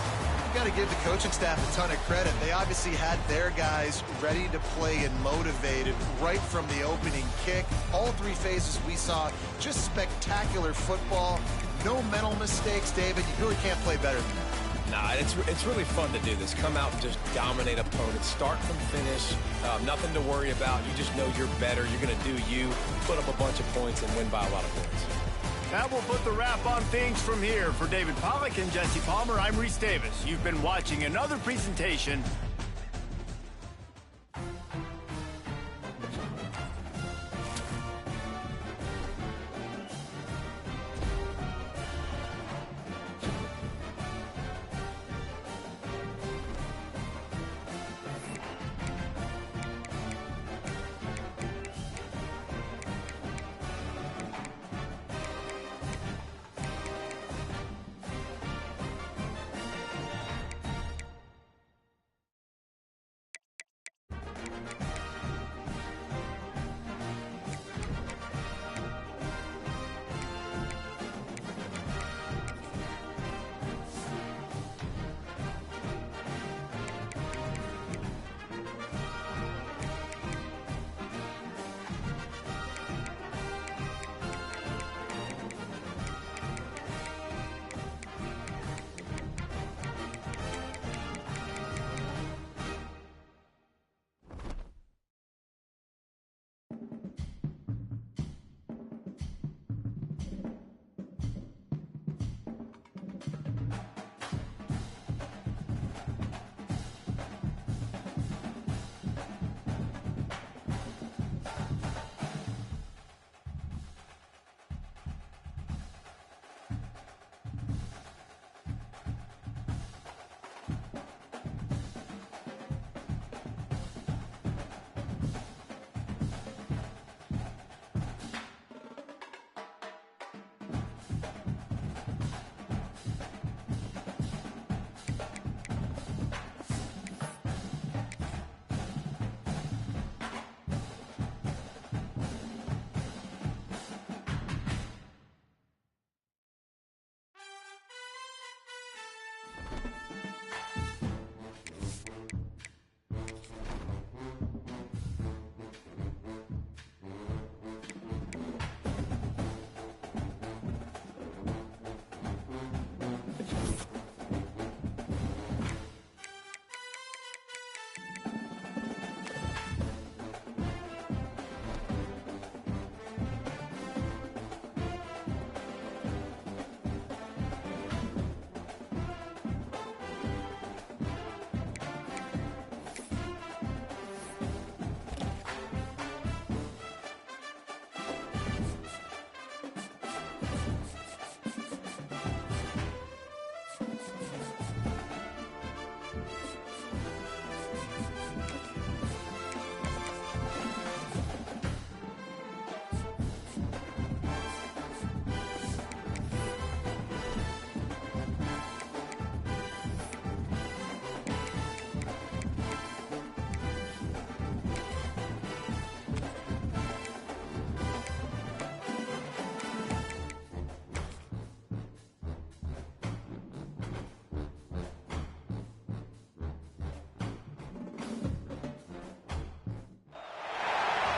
You've got to give the coaching staff a ton of credit. They obviously had their guys ready to play and motivated right from the opening kick. All three phases we saw, just spectacular football. No mental mistakes, David. You really can't play better than that. Nah, it's really fun to do this. Come out and just dominate opponents. Start from finish. Nothing to worry about. You just know you're better. You're going to do you, put up a bunch of points, and win by a lot of points. That will put the wrap on things from here. For David Pollack and Jesse Palmer, I'm Reese Davis. You've been watching another presentation.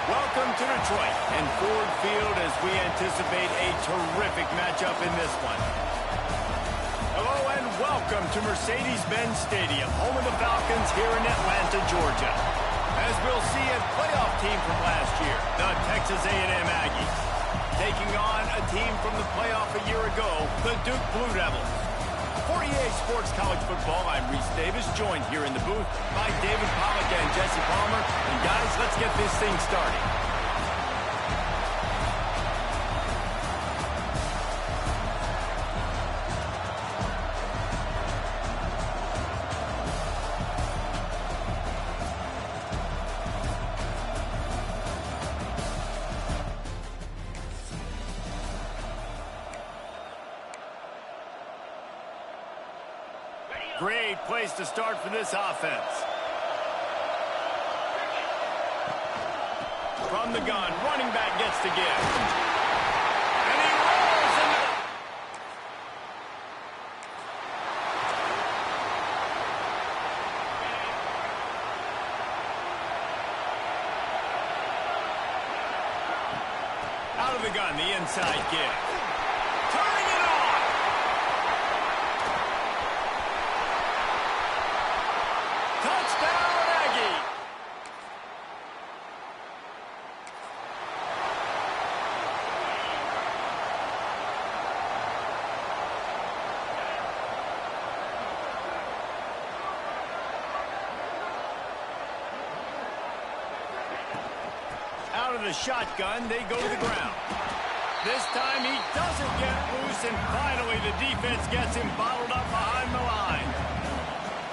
Welcome to Detroit and Ford Field as we anticipate a terrific matchup in this one. Hello and welcome to Mercedes-Benz Stadium, home of the Falcons here in Atlanta, Georgia. As we'll see a playoff team from last year, the Texas A&M Aggies, taking on a team from the playoff a year ago, the Duke Blue Devils. For EA Sports College Football, I'm Reese Davis, joined here in the booth by David Pollack and Jesse Palmer. And guys, let's get this thing started. Great place to start for this offense. From the gun, running back gets to give. And he rolls into the... Out of the gun, the inside give. Turning it on. Touchdown, Aggie! Out of the shotgun, they go to the ground. This time he doesn't get loose, and finally the defense gets him bottled up behind the line.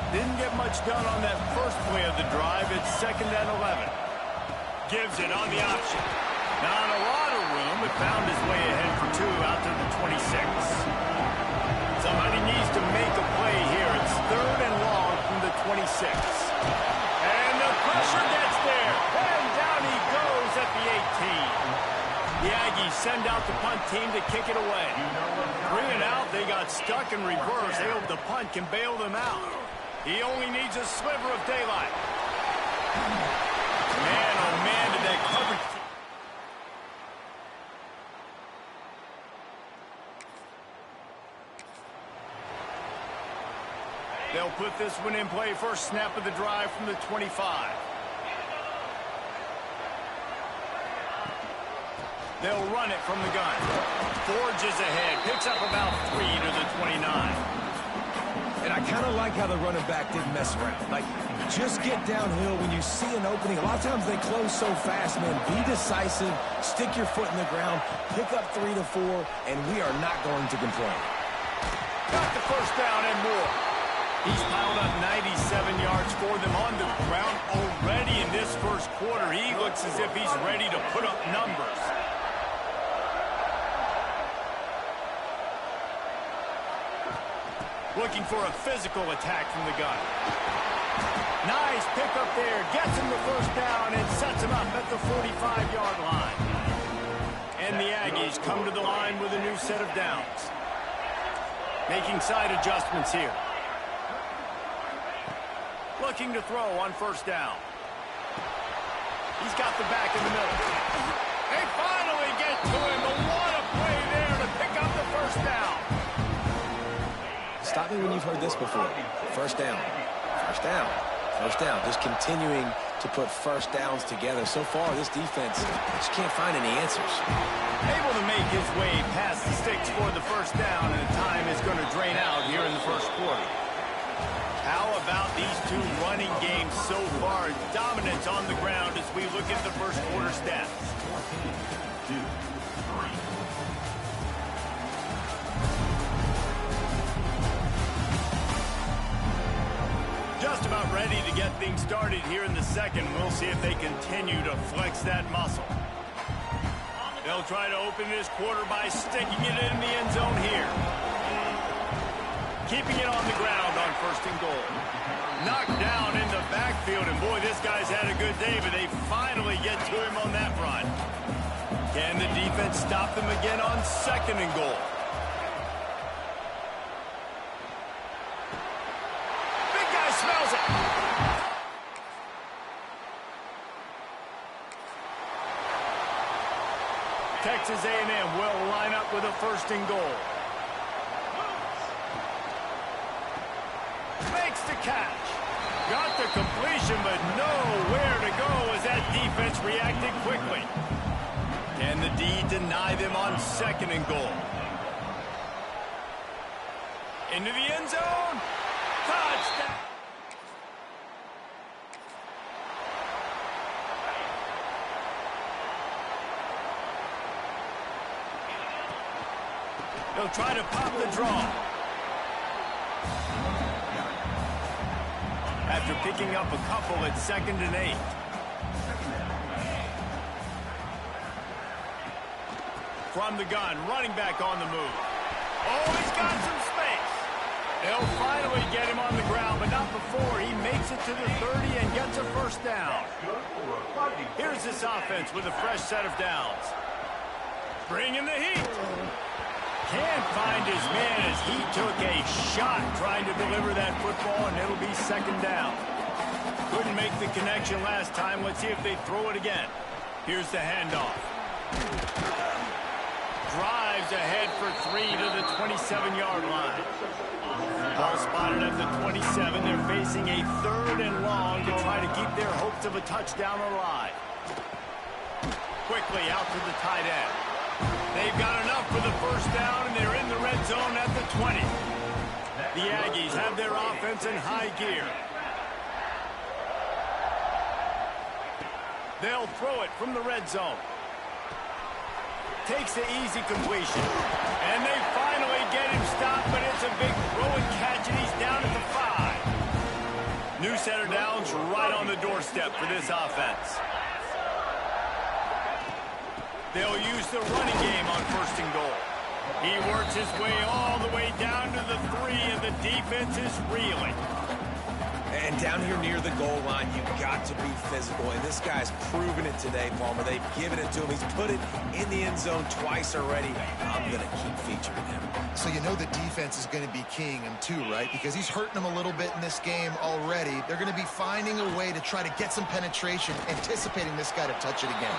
Didn't get much done on that first play of the drive. It's 2nd and 11. Gives it on the option. Not a lot of room, but found his way ahead for 2 out to the 26. Somebody needs to make a play here. It's 3rd and long from the 26. And the pressure gets there. And down he goes at the 18. The Aggies send out the punt team to kick it away. 3 and out, they got stuck in reverse. They hope the punt can bail them out. He only needs a sliver of daylight. Man, oh man, did that coverage... They'll put this one in play. First snap of the drive from the 25. They'll run it from the gun. Forges ahead. Picks up about 3 to the 29. And I kind of like how the running back didn't mess around. Like, just get downhill when you see an opening. A lot of times they close so fast, man. Be decisive. Stick your foot in the ground. Pick up 3 to 4, and we are not going to complain. Got the first down and more. He's piled up 97 yards for them on the ground already in this first quarter. He looks as if he's ready to put up numbers. Looking for a physical attack from the gun. Nice pickup there. Gets him the first down and sets him up at the 45-yard line. And the Aggies come to the line with a new set of downs. Making side adjustments here. Looking to throw on first down. He's got the back in the middle. They finally get to him. But what a play there to pick up the first down. Stop me when you've heard this before. First down. First down. First down. Just continuing to put first downs together. So far, this defense just can't find any answers. Able to make his way past the sticks for the first down, and the time is going to drain out here in the first quarter. How about these two running games so far? Dominance on the ground as we look at the first quarter stats. Just about ready to get things started here in the second. We'll see if they continue to flex that muscle. They'll try to open this quarter by sticking it in the end zone here. Keeping it on the ground on 1st and goal. Knocked down in the backfield, and boy, this guy's had a good day, but they finally get to him on that run. Can the defense stop them again on 2nd and goal? Big guy smells it. Texas A&M will line up with a 1st and goal. Makes the catch. Got the completion, but nowhere to go as that defense reacted quickly. Can the D deny them on 2nd and goal? Into the end zone. Touchdown. They'll try to pop the draw. After picking up a couple at 2nd and 8. From the gun, running back on the move. Oh, he's got some space. They'll finally get him on the ground, but not before he makes it to the 30 and gets a first down. Here's this offense with a fresh set of downs. Bringing the heat. Can't find his man as he took a shot trying to deliver that football, and it'll be 2nd down. Couldn't make the connection last time. Let's see if they throw it again. Here's the handoff. Drives ahead for 3 to the 27-yard line. Ball spotted at the 27. They're facing a 3rd and long to try to keep their hopes of a touchdown alive. Quickly out to the tight end. They've got enough for the first down, and they're in the red zone at the 20. The Aggies have their offense in high gear. They'll throw it from the red zone. Takes the easy completion. And they finally get him stopped, but it's a big throw and catch, and he's down at the 5. New set of downs right on the doorstep for this offense. They'll use the running game on 1st and goal. He works his way all the way down to the 3, and the defense is reeling. And down here near the goal line, you've got to be physical. And this guy's proven it today, Palmer. They've given it to him. He's put it in the end zone twice already. I'm going to keep featuring him. So you know the defense is going to be keying him too, right? Because he's hurting them a little bit in this game already. They're going to be finding a way to try to get some penetration, anticipating this guy to touch it again.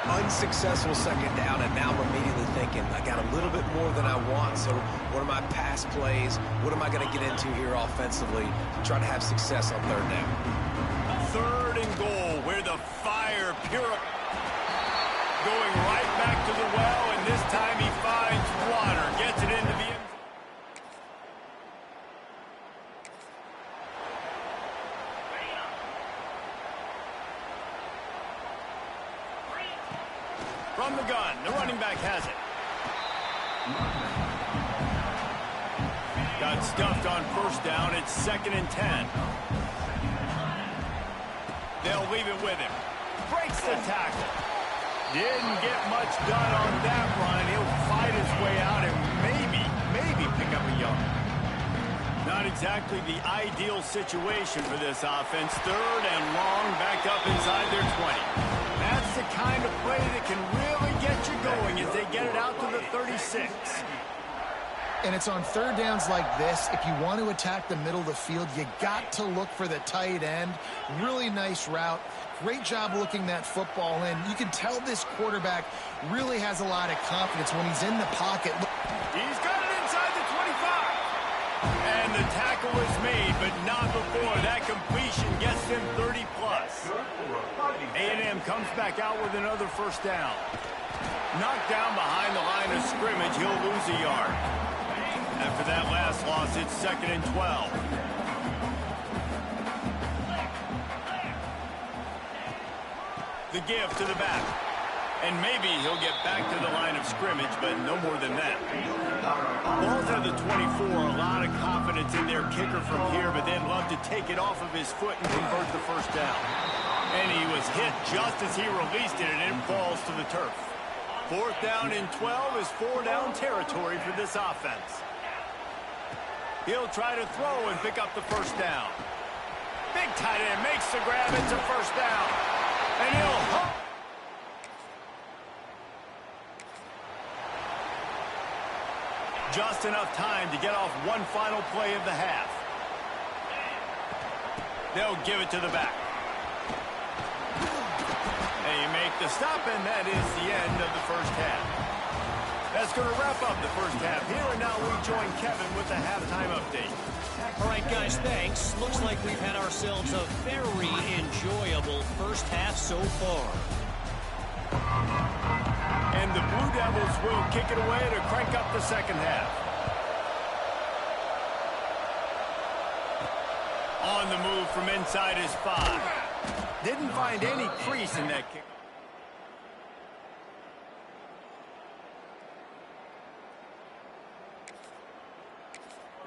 Unsuccessful 2nd down, and now I'm immediately thinking, I got a little bit more than I want, so what are my pass plays? What am I going to get into here offensively to try to have success on 3rd down? 3rd and goal, where the fire pure. Going right back to the well, and this time he finds water, gets it into the end. From the gun, the running back has it. Got stuffed on 1st down. It's 2nd and 10. They'll leave it with him. Breaks the tackle. Didn't get much done on that run. He'll fight his way out and maybe pick up a yard. Not exactly the ideal situation for this offense. 3rd and long, back up inside their 20. That's the kind of play that can really get you going as they get it out to the 36. And it's on 3rd downs like this, if you want to attack the middle of the field, you got to look for the tight end. Really nice route. Great job looking that football in. You can tell this quarterback really has a lot of confidence when he's in the pocket. He's got it inside the 25. And the tackle is made, but not before that completion gets them 30+. A&M comes back out with another first down. Knocked down behind the line of scrimmage, he'll lose a yard. After that last loss, it's 2nd and 12. The give to the back. And maybe he'll get back to the line of scrimmage, but no more than that. Ball's at the 24, a lot of confidence in their kicker from here, but they'd love to take it off of his foot and convert the first down. And he was hit just as he released it, and it falls to the turf. 4th down and 12 is 4-down territory for this offense. He'll try to throw and pick up the first down. Big tight end makes the grab, it's a first down. And he'll... Just enough time to get off one final play of the half. They'll give it to the back. They make the stop, and that is the end of the first half. As that's going to wrap up the first half here. And now we join Kevin with the halftime update. All right, guys, thanks. Looks like we've had ourselves a very enjoyable first half so far. And the Blue Devils will kick it away to crank up the second half. On the move from inside his 5. Didn't find any crease in that kick.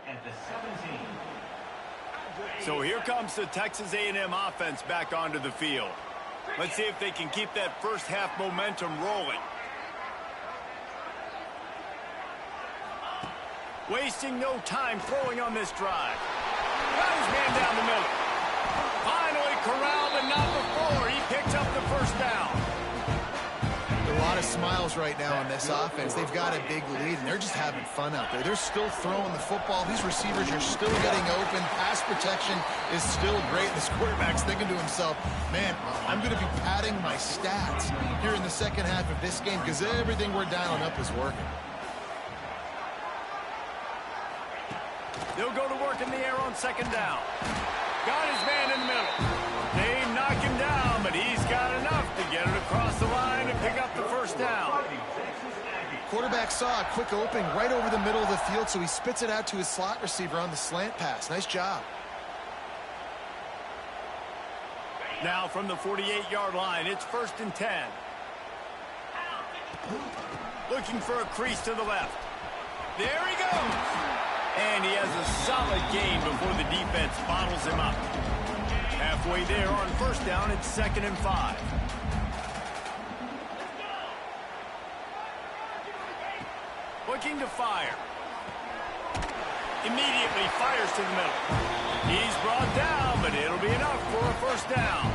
At the 17. So here comes the Texas A&M offense back onto the field. Let's see if they can keep that first half momentum rolling. Wasting no time throwing on this drive. Got his man down the middle. Finally corralled, but not before. He picks up the first down. A lot of smiles right now on this offense. They've got a big lead, and they're just having fun out there. They're still throwing the football. These receivers are still getting open. Pass protection is still great. This quarterback's thinking to himself, man, I'm going to be padding my stats here in the second half of this game because everything we're dialing up is working. They'll go to work in the air on second down. Got his man in the middle. They knock him down, but he's got enough to get it across the line and pick up the first down. Quarterback saw a quick opening right over the middle of the field, so he spits it out to his slot receiver on the slant pass. Nice job. Now from the 48-yard line, it's 1st and 10. Looking for a crease to the left. There he goes. And he has a solid gain before the defense bottles him up. Halfway there on first down, it's 2nd and 5. Looking to fire. Immediately fires to the middle. He's brought down, but it'll be enough for a first down.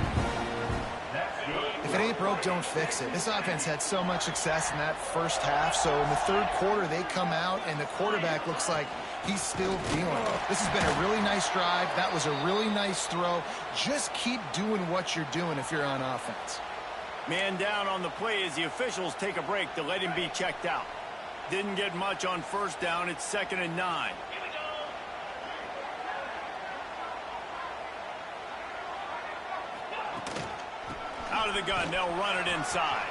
If it ain't broke, don't fix it. This offense had so much success in that first half, so in the third quarter they come out and the quarterback looks like he's still feeling it. This has been a really nice drive. That was a really nice throw. Just keep doing what you're doing if you're on offense. Man down on the play as the officials take a break to let him be checked out. Didn't get much on first down. It's 2nd and 9. Out of the gun, they'll run it inside.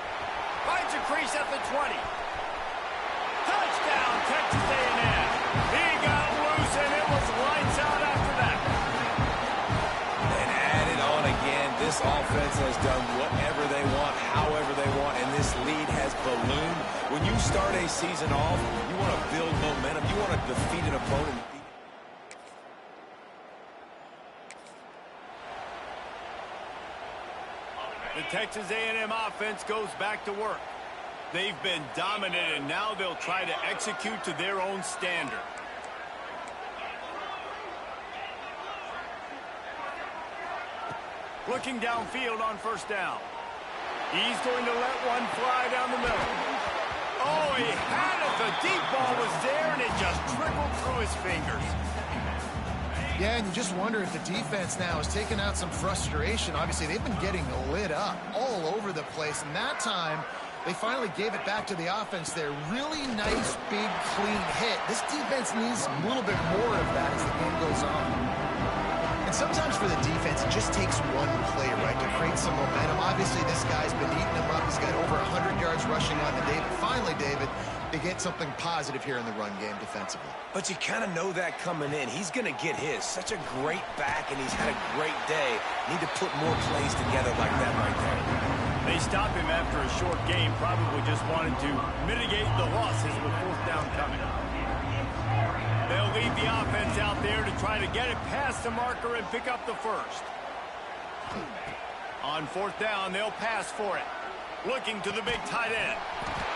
Finds a crease at the 20. Touchdown, Texas A&M. He got loose, and it was lights out after that. And add it on again. This offense has done whatever they want, however they want, and this lead has ballooned. When you start a season off, you want to build momentum. You want to defeat an opponent. The Texas A&M offense goes back to work. They've been dominant, and now they'll try to execute to their own standard. Looking downfield on first down. He's going to let one fly down the middle. Oh, he had it. The deep ball was there, and it just trickled through his fingers. Yeah, and you just wonder if the defense now is taking out some frustration. Obviously, they've been getting lit up all over the place, and that time they finally gave it back to the offense there. Really nice, big, clean hit. This defense needs a little bit more of that as the game goes on. And sometimes for the defense, it just takes one play, right, to create some momentum. Obviously, this guy's been eating them up. He's got over 100 yards rushing on the day. But finally, David, they get something positive here in the run game defensively. But you kind of know that coming in. He's going to get his. Such a great back, and he's had a great day. Need to put more plays together like that right there. They stop him after a short game. Probably just wanted to mitigate the losses with fourth down coming. They'll leave the offense out there to try to get it past the marker and pick up the first. On fourth down, they'll pass for it. Looking to the big tight end.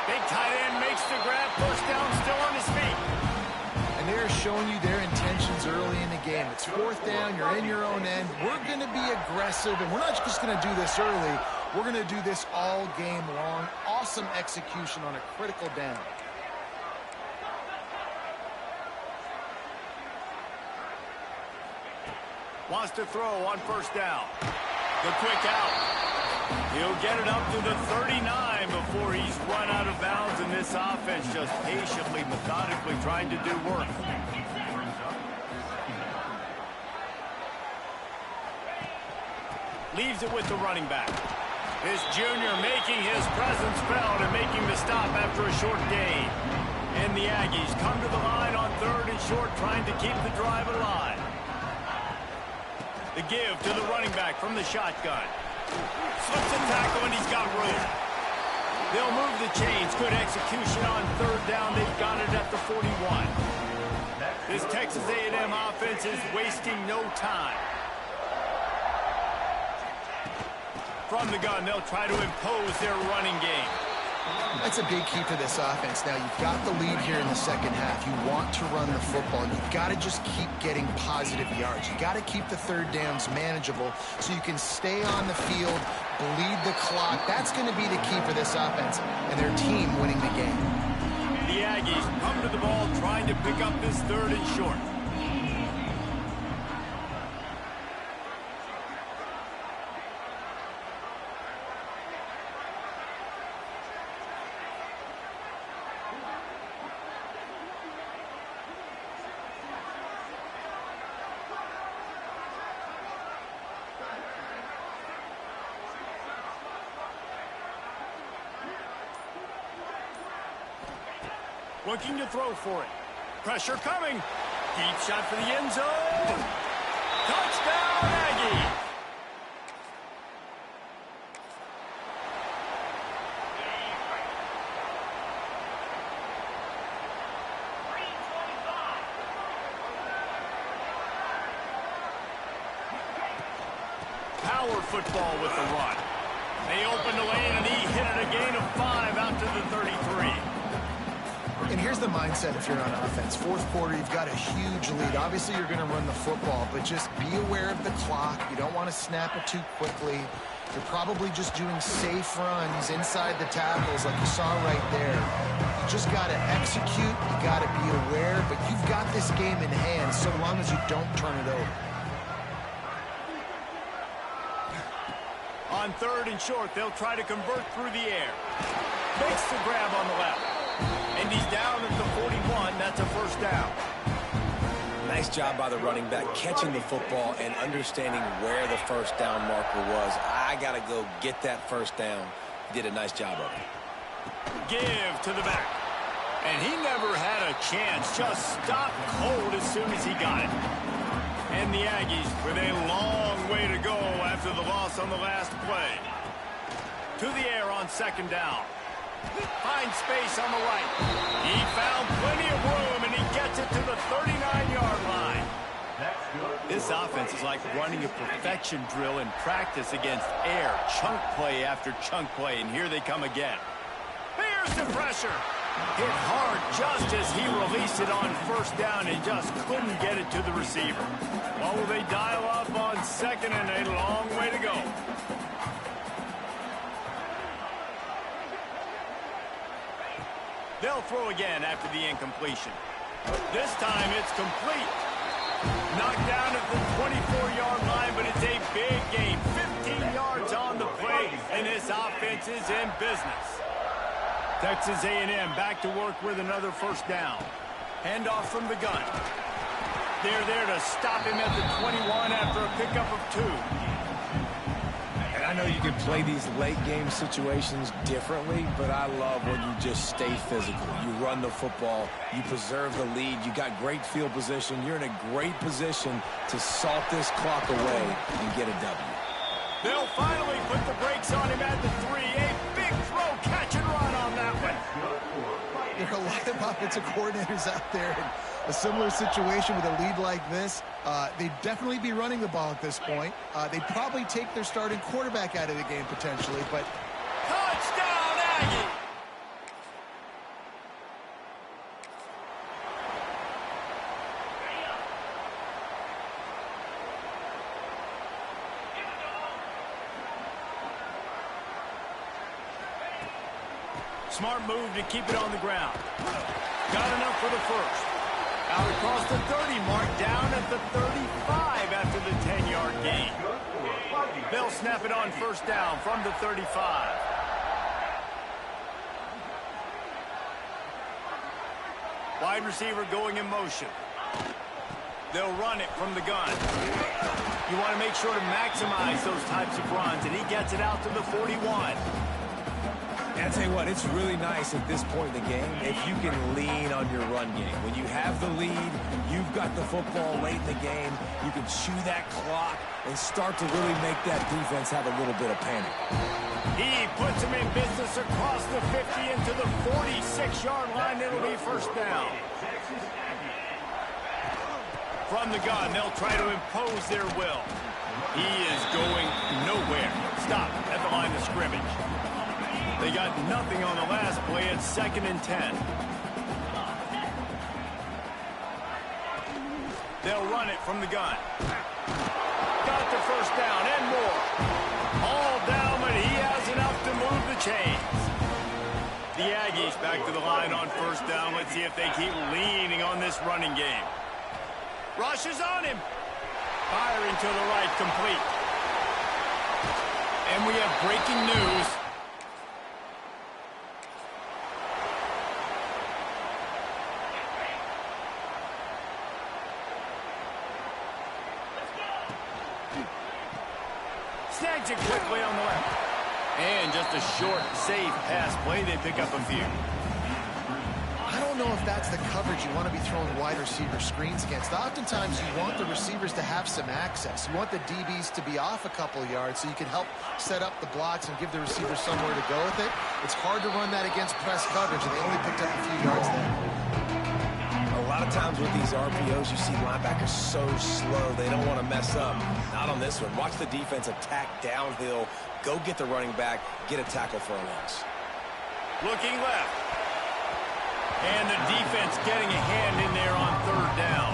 Big tight end makes the grab. First down, still on his feet. And they're showing you their intentions early in the game. It's fourth down. You're in your own end. We're going to be aggressive, and we're not just going to do this early. We're going to do this all game long. Awesome execution on a critical down. Wants to throw on first down. The quick out. He'll get it up to the 39 before he's run out of bounds, and this offense just patiently, methodically trying to do work. Leaves it with the running back. This junior making his presence felt and making the stop after a short gain. And the Aggies come to the line on 3rd and short, trying to keep the drive alive. The give to the running back from the shotgun. Slips a tackle, and he's got room. They'll move the chains. Good execution on 3rd down. They've got it at the 41. This Texas A&M offense is wasting no time. From the gun, they'll try to impose their running game. That's a big key for this offense. Now, you've got the lead here in the second half. You want to run the football. You've got to just keep getting positive yards. You got to keep the 3rd downs manageable so you can stay on the field, bleed the clock. That's going to be the key for this offense and their team winning the game. The Aggies come to the ball trying to pick up this 3rd and short. Looking to throw for it. Pressure coming. Deep shot for the end zone. Touchdown, Aggie. Power football with the run. They open the lane, and he hit it a gain of 5 out to the 33. And here's the mindset if you're on offense. 4th quarter, you've got a huge lead. Obviously, you're going to run the football, but just be aware of the clock. You don't want to snap it too quickly. You're probably just doing safe runs inside the tackles like you saw right there. You just got to execute. You got to be aware, but you've got this game in hand so long as you don't turn it over. On 3rd and short, they'll try to convert through the air. Makes the grab on the left. And he's down at the 41. That's a 1st down. Nice job by the running back catching the football and understanding where the 1st down marker was. I got to go get that 1st down. He did a nice job of it. Give to the back. And he never had a chance. Just stopped cold as soon as he got it. And the Aggies with a long way to go after the loss on the last play. To the air on 2nd down. Finds space on the right. He found plenty of room, and he gets it to the 39-yard line. This offense is like running a perfection drill in practice against air. Chunk play after chunk play, and here they come again. Here's the pressure. Hit hard just as he released it on 1st down and just couldn't get it to the receiver. Well, will they dial up on 2nd and a long way to go? They'll throw again after the incompletion. This time it's complete. Knocked down at the 24-yard line, but it's a big gain. 15 yards on the play, and this offense is in business. Texas A&M back to work with another 1st down. Handoff from the gun. They're there to stop him at the 21 after a pickup of 2. And I know you can play these late-game situations differently, but I love when you just stay physical. You run the football. You preserve the lead. You got great field position. You're in a great position to salt this clock away and get a W. They'll finally put the brakes on him at the 3. A big throw, catch and run on that one. There are a lot of offensive coordinators out there in a similar situation with a lead like this. They'd definitely be running the ball at this point. They'd probably take their starting quarterback out of the game potentially, but... Touchdown, Aggie! Smart move to keep it on the ground. Got enough for the 1st. Out across the 30 mark, down at the 35 after the 10-yard gain. They'll snap it on first down from the 35. Wide receiver going in motion. They'll run it from the gun. You want to make sure to maximize those types of runs, and he gets it out to the 41. And I tell you what, it's really nice at this point in the game if you can lean on your run game. When you have the lead, you've got the football late in the game, you can chew that clock and start to really make that defense have a little bit of panic. He puts him in business across the 50 into the 46-yard line. It'll be first down. From the gun, they'll try to impose their will. He is going nowhere. Stop at the line of scrimmage. They got nothing on the last play. It's 2nd and 10. They'll run it from the gun. Got the first down and more. All down, but he has enough to move the chains. The Aggies back to the line on first down. Let's see if they keep leaning on this running game. Rush is on him. Firing to the right, complete. And we have breaking news. Snags it quickly on the left. And just a short, safe pass play. They pick up a few. I don't know if that's the coverage you want to be throwing wide receiver screens against. Oftentimes, you want the receivers to have some access. You want the DBs to be off a couple yards so you can help set up the blocks and give the receiver somewhere to go with it. It's hard to run that against press coverage, and they only picked up a few yards there. A lot of times with these RPOs, you see linebackers so slow, they don't want to mess up. Not on this one. Watch the defense attack downhill, go get the running back, get a tackle for a loss. Looking left. And the defense getting a hand in there on third down.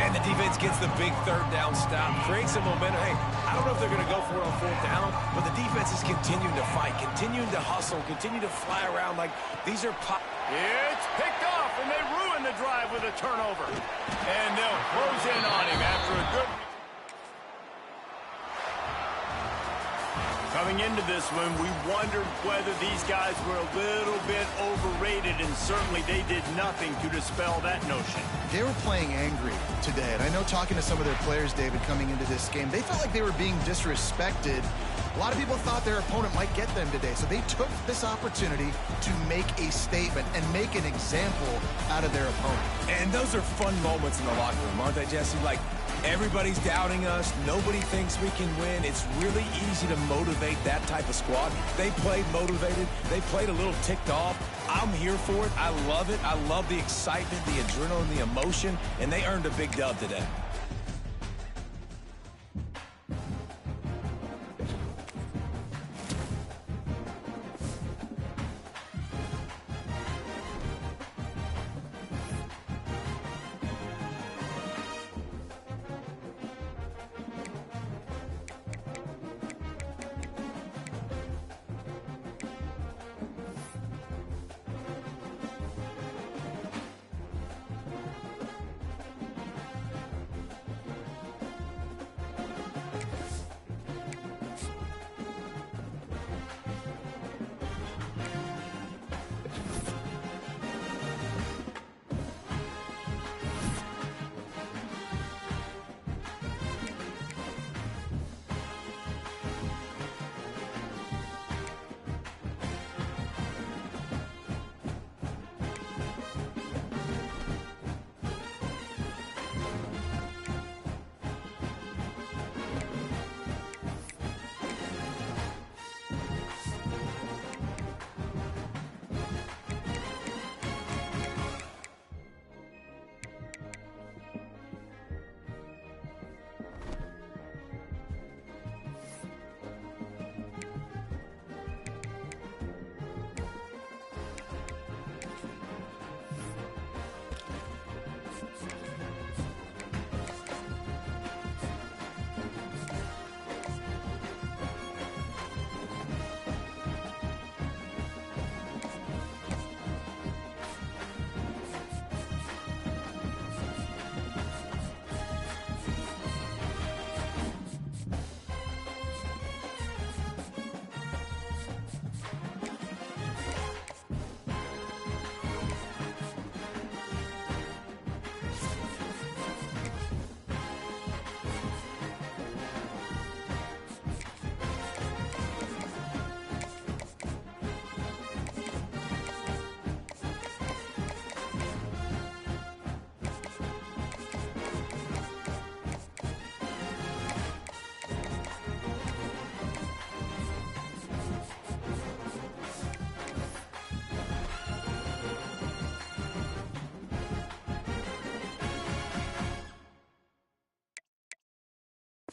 And the defense gets the big third down stop, creates some momentum. Hey, I don't know if they're going to go for it on fourth down, but the defense is continuing to fight, continuing to hustle, continue to fly around like these are pop. It's picked off, and they ruin the drive with a turnover. And they'll close in on him after a good... Coming into this one, we wondered whether these guys were a little bit overrated, and certainly they did nothing to dispel that notion. They were playing angry today, and I know talking to some of their players, David, coming into this game, they felt like they were being disrespected. A lot of people thought their opponent might get them today, so they took this opportunity to make a statement and make an example out of their opponent. And those are fun moments in the locker room, aren't they, Jesse? Like, everybody's doubting us. Nobody thinks we can win. It's really easy to motivate that type of squad. They played motivated. They played a little ticked off. I'm here for it. I love it. I love the excitement, the adrenaline, the emotion, and they earned a big dub today.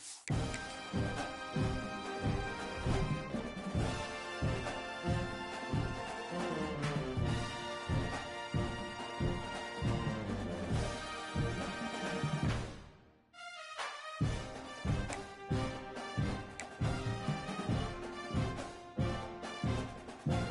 10.